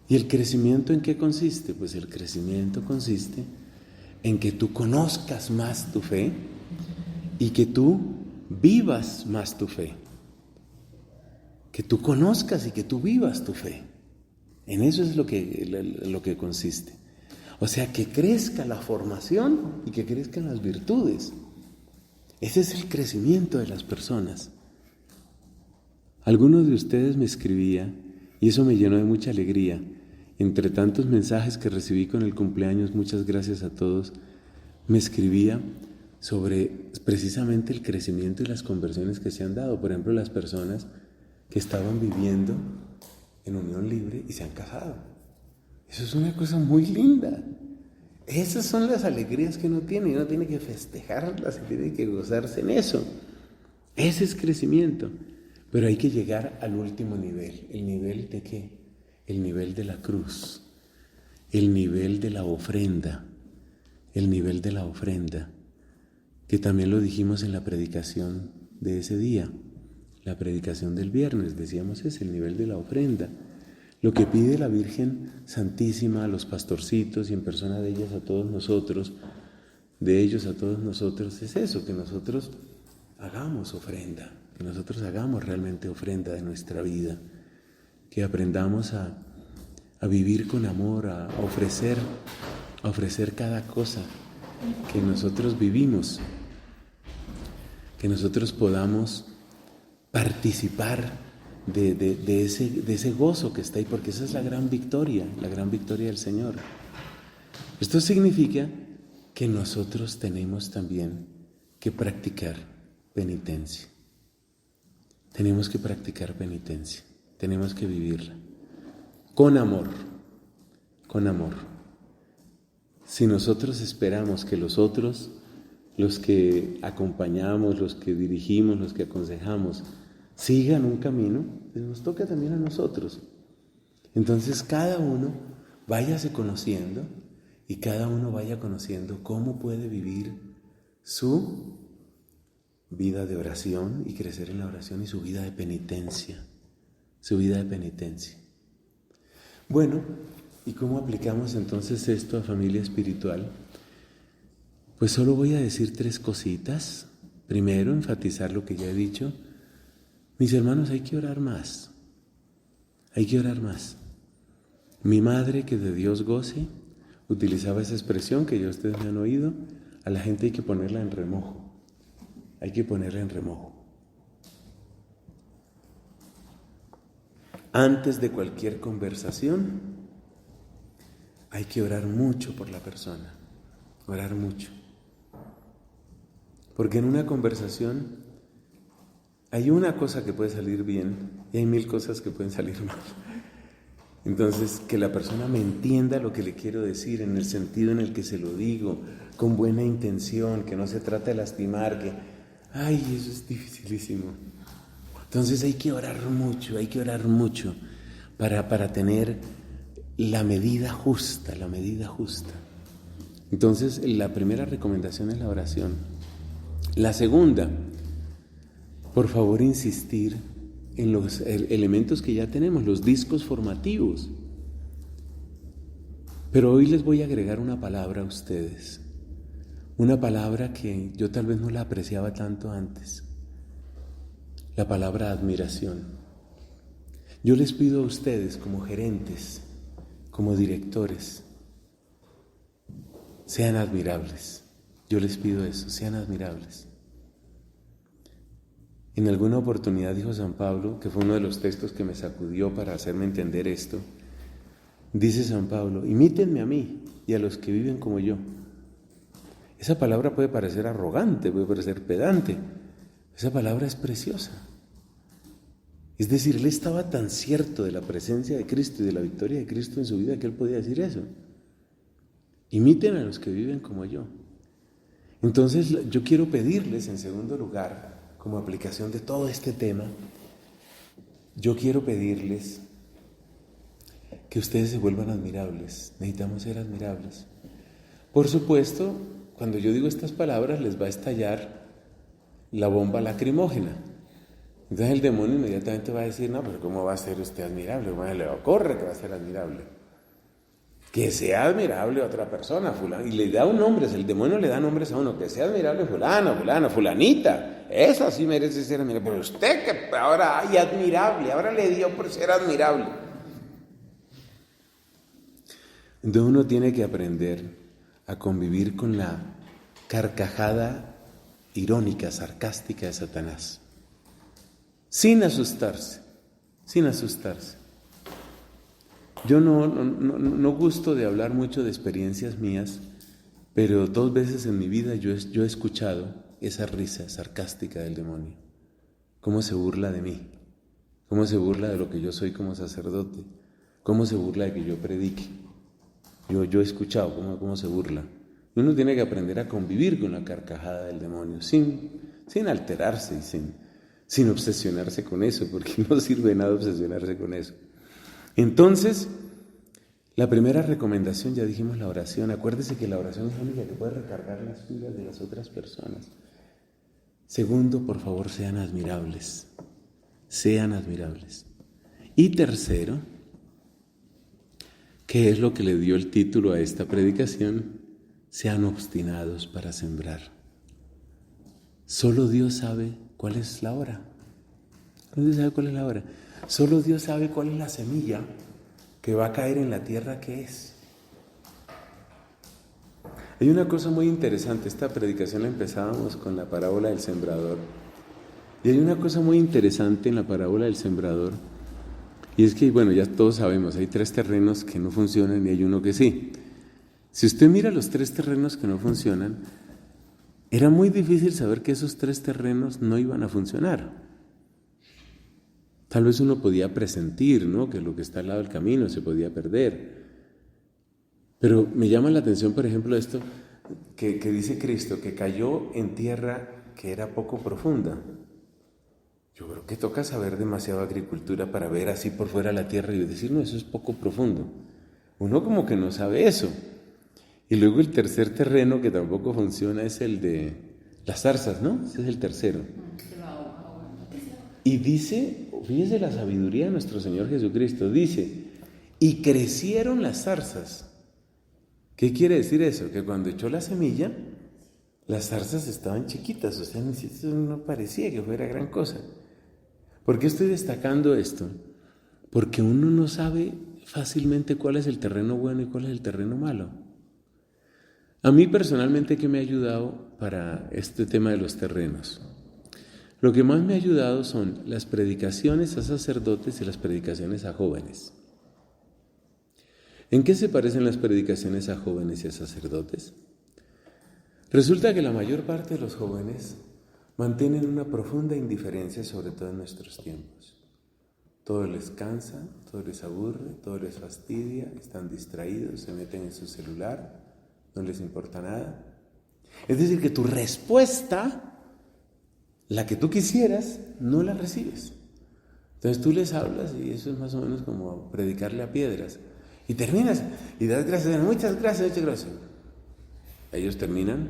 ¿Y el crecimiento en qué consiste? Pues el crecimiento consiste en que tú conozcas más tu fe y que tú vivas más tu fe. Que tú conozcas y que tú vivas tu fe. En eso es lo que consiste. O sea, que crezca la formación y que crezcan las virtudes. Ese es el crecimiento de las personas. Algunos de ustedes me escribía, y eso me llenó de mucha alegría. Entre tantos mensajes que recibí con el cumpleaños, muchas gracias a todos, me escribía sobre precisamente el crecimiento y las conversiones que se han dado. Por ejemplo, las personas que estaban viviendo en unión libre y se han casado. Eso es una cosa muy linda. Esas son las alegrías que uno tiene, y uno tiene que festejarlas y tiene que gozarse en eso. Ese es crecimiento. Pero hay que llegar al último nivel. ¿El nivel de qué? El nivel de la cruz, el nivel de la ofrenda, el nivel de la ofrenda, que también lo dijimos en la predicación de ese día, la predicación del viernes, decíamos es el nivel de la ofrenda. Lo que pide la Virgen Santísima a los pastorcitos y en persona de ellas a todos nosotros, de ellos a todos nosotros, es eso, que nosotros hagamos ofrenda, que nosotros hagamos realmente ofrenda de nuestra vida, que aprendamos a vivir con amor, a ofrecer cada cosa que nosotros vivimos, que nosotros podamos participar de ese gozo que está ahí, porque esa es la gran victoria del Señor. Esto significa que nosotros tenemos también que practicar penitencia. Tenemos que practicar penitencia, tenemos que vivirla con amor, con amor. Si nosotros esperamos que los otros, los que acompañamos, los que dirigimos, los que aconsejamos, sigan un camino, pues nos toca también a nosotros. Entonces cada uno váyase conociendo y cada uno vaya conociendo cómo puede vivir su vida de oración y crecer en la oración y su vida de penitencia, Bueno, ¿y cómo aplicamos entonces esto a familia espiritual? Pues solo voy a decir 3 cositas. Primero, enfatizar lo que ya he dicho. Mis hermanos, hay que orar más. Mi madre, que de Dios goce, utilizaba esa expresión que ya ustedes me han oído. A la gente hay que ponerla en remojo. Antes de cualquier conversación, hay que orar mucho por la persona. Orar mucho. Porque en una conversación hay una cosa que puede salir bien y hay 1000 cosas que pueden salir mal. Entonces, que la persona me entienda lo que le quiero decir en el sentido en el que se lo digo, con buena intención, que no se trata de lastimar, eso es dificilísimo. Entonces hay que orar mucho para tener la medida justa. Entonces, la primera recomendación es la oración. La segunda, por favor, insistir en los elementos que ya tenemos, los discos formativos. Pero hoy les voy a agregar una palabra a ustedes, una palabra que yo tal vez no la apreciaba tanto antes, la palabra admiración. Yo les pido a ustedes como gerentes, como directores, sean admirables. Yo les pido eso, sean admirables. En alguna oportunidad dijo San Pablo, que fue uno de los textos que me sacudió para hacerme entender esto, dice San Pablo, imítenme a mí y a los que viven como yo. Esa palabra puede parecer arrogante, puede parecer pedante, esa palabra es preciosa. Es decir, él estaba tan cierto de la presencia de Cristo y de la victoria de Cristo en su vida que él podía decir eso. Imiten a los que viven como yo. Entonces yo quiero pedirles, en segundo lugar, como aplicación de todo este tema, yo quiero pedirles que ustedes se vuelvan admirables. Necesitamos ser admirables. Por supuesto, cuando yo digo estas palabras les va a estallar la bomba lacrimógena. Entonces el demonio inmediatamente va a decir, no, pero ¿cómo va a ser usted admirable? Bueno, le ocurre que va a ser admirable. Que sea admirable a otra persona, fulano. Y le da un nombre, el demonio le da nombres a uno. Que sea admirable fulano, fulano, fulanita. Esa sí merece ser admirable. Pero usted que ahora hay admirable, ahora le dio por ser admirable. Entonces uno tiene que aprender a convivir con la carcajada irónica, sarcástica de Satanás. Sin asustarse, sin asustarse. Yo no gusto de hablar mucho de experiencias mías, pero 2 veces en mi vida yo he escuchado esa risa sarcástica del demonio. Cómo se burla de mí, cómo se burla de lo que yo soy como sacerdote, cómo se burla de que yo predique. Yo he escuchado cómo se burla. Y uno tiene que aprender a convivir con la carcajada del demonio, sin alterarse y sin obsesionarse con eso, porque no sirve nada obsesionarse con eso. Entonces, la primera recomendación, ya dijimos la oración. Acuérdese que la oración es la única que puede recargar las pilas de las otras personas. Segundo, por favor, sean admirables. Sean admirables. Y tercero, ¿qué es lo que le dio el título a esta predicación? Sean obstinados para sembrar. Solo Dios sabe cuál es la hora. Solo Dios sabe cuál es la hora. Solo Dios sabe cuál es la semilla que va a caer en la tierra que es. Hay una cosa muy interesante. Esta predicación la empezábamos con la parábola del sembrador. Y hay una cosa muy interesante en la parábola del sembrador. Y es que, bueno, ya todos sabemos, hay 3 terrenos que no funcionan y hay uno que sí. Si usted mira los 3 terrenos que no funcionan, era muy difícil saber que esos 3 terrenos no iban a funcionar. Tal vez uno podía presentir, ¿no?, que lo que está al lado del camino se podía perder. Pero me llama la atención, por ejemplo, esto que dice Cristo, que cayó en tierra que era poco profunda. Yo creo que toca saber demasiado agricultura para ver así por fuera la tierra y decir, no, eso es poco profundo. Uno como que no sabe eso. Y luego el tercer terreno que tampoco funciona es el de las zarzas, ¿no? Ese es el tercero. Y dice, fíjese la sabiduría de nuestro Señor Jesucristo, dice, y crecieron las zarzas. ¿Qué quiere decir eso? Que cuando echó la semilla, las zarzas estaban chiquitas, o sea, no parecía que fuera gran cosa. ¿Por qué estoy destacando esto? Porque uno no sabe fácilmente cuál es el terreno bueno y cuál es el terreno malo. A mí personalmente, ¿qué me ha ayudado para este tema de los terrenos? Lo que más me ha ayudado son las predicaciones a sacerdotes y las predicaciones a jóvenes. ¿En qué se parecen las predicaciones a jóvenes y a sacerdotes? Resulta que la mayor parte de los jóvenes mantienen una profunda indiferencia, sobre todo en nuestros tiempos. Todo les cansa, todo les aburre, todo les fastidia, están distraídos, se meten en su celular, no les importa nada. Es decir, que tu respuesta, la que tú quisieras, no la recibes. Entonces tú les hablas y eso es más o menos como predicarle a piedras. Y terminas y das gracias, muchas gracias, muchas gracias. Ellos terminan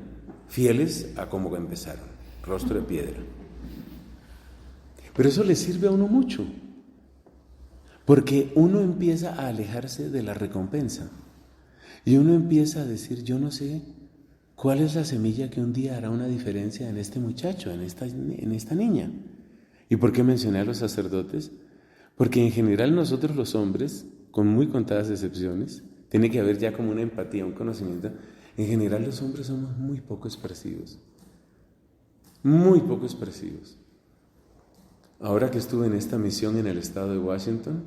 fieles a como empezaron, rostro de piedra. Pero eso les sirve a uno mucho, porque uno empieza a alejarse de la recompensa y uno empieza a decir, yo no sé cuál es la semilla que un día hará una diferencia en este muchacho, en esta niña. ¿Y por qué mencioné a los sacerdotes? Porque en general nosotros los hombres, con muy contadas excepciones, tiene que haber ya como una empatía, un conocimiento. En general los hombres somos muy poco expresivos. Muy poco expresivos. Ahora que estuve en esta misión en el estado de Washington,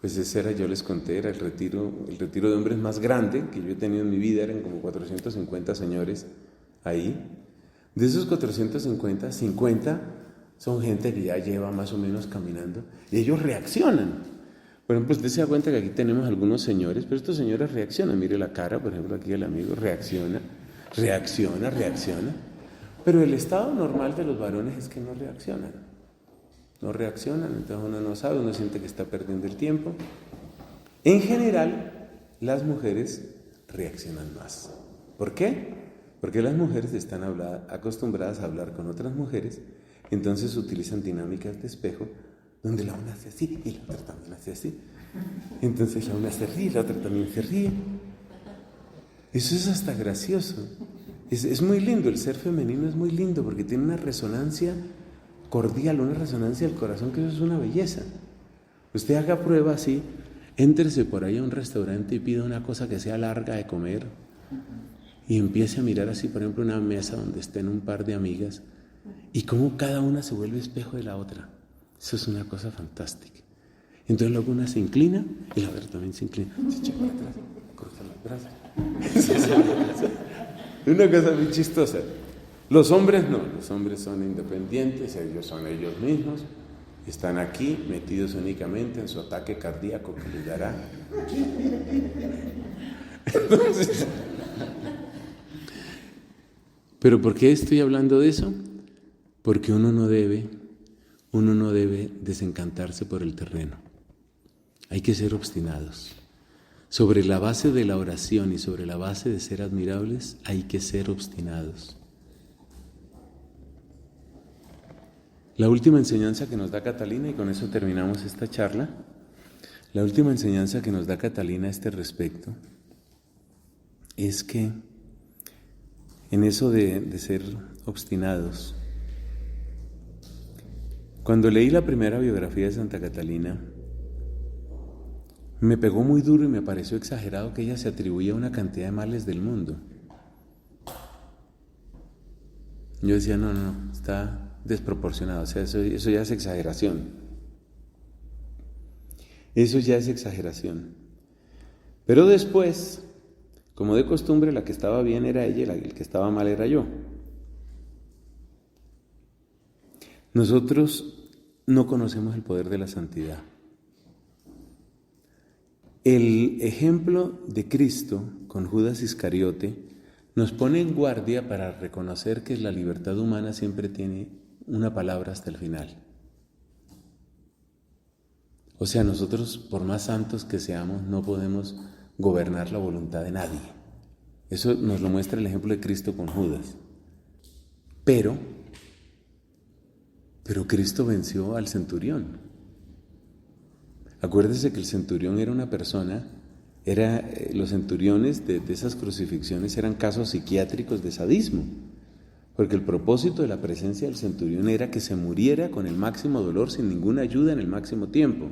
pues ese era, yo les conté, era el retiro de hombres más grande que yo he tenido en mi vida, eran como 450 señores ahí. De esos 450, 50 son gente que ya lleva más o menos caminando y ellos reaccionan. Por ejemplo, usted se da cuenta que aquí tenemos algunos señores, pero estos señores reaccionan. Mire la cara, por ejemplo, aquí el amigo reacciona. Pero el estado normal de los varones es que no reaccionan. No reaccionan, entonces uno no sabe, uno siente que está perdiendo el tiempo. En general, las mujeres reaccionan más. ¿Por qué? Porque las mujeres están acostumbradas a hablar con otras mujeres, entonces utilizan dinámicas de espejo, donde la una hace así y la otra también hace así. Entonces la una se ríe y la otra también se ríe. Eso es hasta gracioso. Es muy lindo, el ser femenino es muy lindo porque tiene una resonancia cordial, una resonancia del corazón, que eso es una belleza. Usted haga prueba así, éntrese por ahí a un restaurante y pida una cosa que sea larga de comer y empiece a mirar así, por ejemplo, una mesa donde estén un par de amigas y cómo cada una se vuelve espejo de la otra. Eso es una cosa fantástica. Entonces luego una se inclina y la otra también se inclina, se echa para atrás, cruza los brazos. Una cosa muy chistosa. Los hombres no, los hombres son independientes, ellos son ellos mismos, están aquí metidos únicamente en su ataque cardíaco que les dará. Entonces, ¿pero por qué estoy hablando de eso? Porque uno no debe desencantarse por el terreno. Hay que ser obstinados. Sobre la base de la oración y sobre la base de ser admirables, hay que ser obstinados. La última enseñanza que nos da Catalina, y con eso terminamos esta charla, la última enseñanza que nos da Catalina a este respecto es que en eso de ser obstinados, cuando leí la primera biografía de Santa Catalina, me pegó muy duro y me pareció exagerado que ella se atribuía una cantidad de males del mundo. Yo decía, no, está desproporcionado, o sea, eso ya es exageración. Eso ya es exageración. Pero después, como de costumbre, la que estaba bien era ella y el que estaba mal era yo. Nosotros no conocemos el poder de la santidad. El ejemplo de Cristo con Judas Iscariote nos pone en guardia para reconocer que la libertad humana siempre tiene una palabra hasta el final. O sea, nosotros, por más santos que seamos, no podemos gobernar la voluntad de nadie. Eso nos lo muestra el ejemplo de Cristo con Judas. Pero Cristo venció al centurión. Acuérdese que el centurión era una persona, los centuriones de esas crucifixiones eran casos psiquiátricos de sadismo, porque el propósito de la presencia del centurión era que se muriera con el máximo dolor sin ninguna ayuda en el máximo tiempo.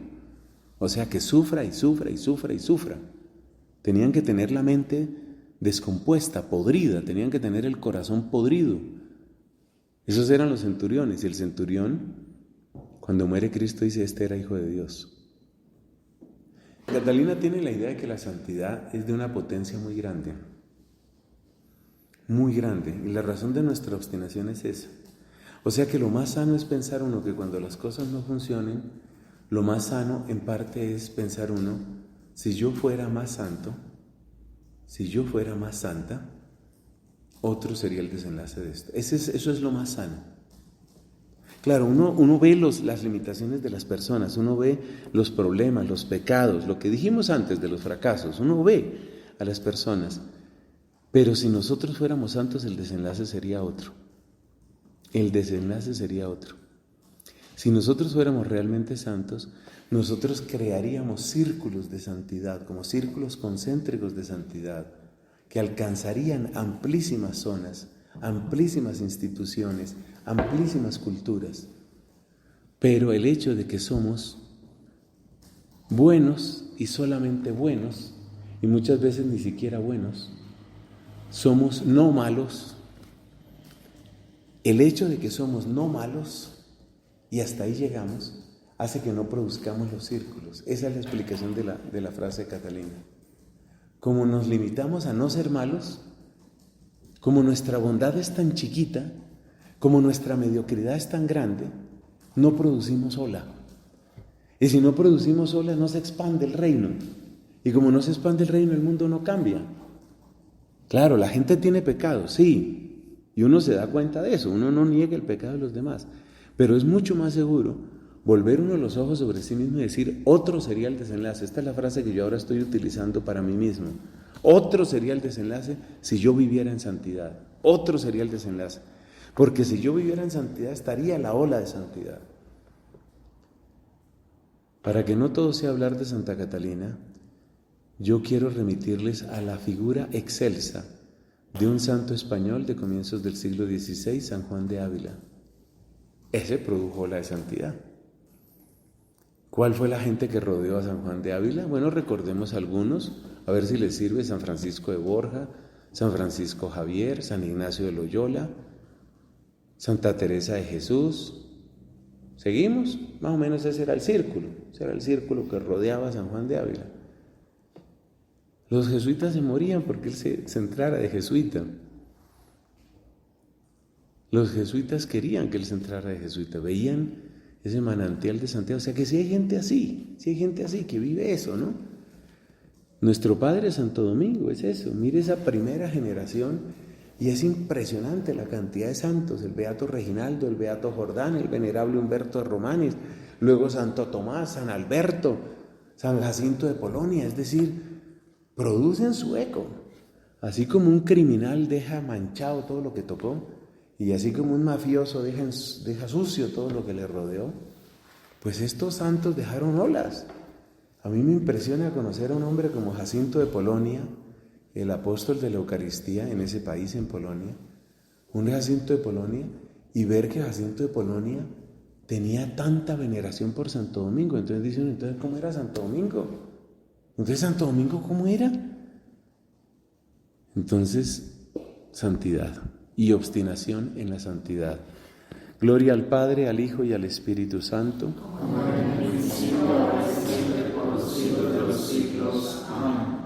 O sea, que sufra y sufra y sufra y sufra. Tenían que tener la mente descompuesta, podrida, tenían que tener el corazón podrido. Esos eran los centuriones, y el centurión, cuando muere Cristo, dice, este era hijo de Dios. Catalina tiene la idea de que la santidad es de una potencia muy grande, y la razón de nuestra obstinación es esa. O sea que lo más sano es pensar uno que cuando las cosas no funcionen, lo más sano en parte es pensar uno, si yo fuera más santo, si yo fuera más santa, otro sería el desenlace de esto. Eso es lo más sano. Claro, uno ve las limitaciones de las personas, uno ve los problemas, los pecados, lo que dijimos antes de los fracasos, uno ve a las personas. Pero si nosotros fuéramos santos, el desenlace sería otro. El desenlace sería otro. Si nosotros fuéramos realmente santos, nosotros crearíamos círculos de santidad, como círculos concéntricos de santidad, que alcanzarían amplísimas zonas, amplísimas instituciones, amplísimas culturas. Pero el hecho de que somos buenos y solamente buenos, y muchas veces ni siquiera buenos, somos no malos, el hecho de que somos no malos y hasta ahí llegamos, hace que no produzcamos los círculos. Esa es la explicación de la frase de Catalina. Como nos limitamos a no ser malos, como nuestra bondad es tan chiquita, como nuestra mediocridad es tan grande, no producimos ola. Y si no producimos ola, no se expande el reino. Y como no se expande el reino, el mundo no cambia. Claro, la gente tiene pecado, sí, y uno se da cuenta de eso, uno no niega el pecado de los demás, pero es mucho más seguro volver uno los ojos sobre sí mismo y decir, otro sería el desenlace. Esta es la frase que yo ahora estoy utilizando para mí mismo. Otro sería el desenlace si yo viviera en santidad. Otro sería el desenlace. Porque si yo viviera en santidad, estaría en la ola de santidad. Para que no todo sea hablar de Santa Catalina, yo quiero remitirles a la figura excelsa de un santo español de comienzos del siglo XVI, San Juan de Ávila. Ese produjo ola de santidad. ¿Cuál fue la gente que rodeó a San Juan de Ávila? Bueno, recordemos algunos, a ver si les sirve: San Francisco de Borja, San Francisco Javier, San Ignacio de Loyola, Santa Teresa de Jesús. ¿Seguimos? Más o menos ese era el círculo que rodeaba a San Juan de Ávila. Los jesuitas se morían porque él se entrara de jesuita. Los jesuitas querían que él se entrara de jesuita, veían ese manantial de santidad. O sea que si hay gente así que vive eso, ¿no? Nuestro padre Santo Domingo es eso. Mire esa primera generación y es impresionante la cantidad de santos: el beato Reginaldo, el beato Jordán, el venerable Humberto de Romanes, luego Santo Tomás, San Alberto, San Jacinto de Polonia. Es decir, producen su eco. Así como un criminal deja manchado todo lo que tocó, y así como un mafioso deja sucio todo lo que le rodeó, pues estos santos dejaron olas. A mí me impresiona conocer a un hombre como Jacinto de Polonia, el apóstol de la Eucaristía en ese país, en Polonia, un Jacinto de Polonia, y ver que Jacinto de Polonia tenía tanta veneración por Santo Domingo. Entonces dicen, entonces, ¿cómo era Santo Domingo? Entonces, ¿Santo Domingo cómo era? Entonces, santidad y obstinación en la santidad. Gloria al Padre, al Hijo y al Espíritu Santo. Como en el principio, ahora y siempre, por los siglos de los siglos. Amén.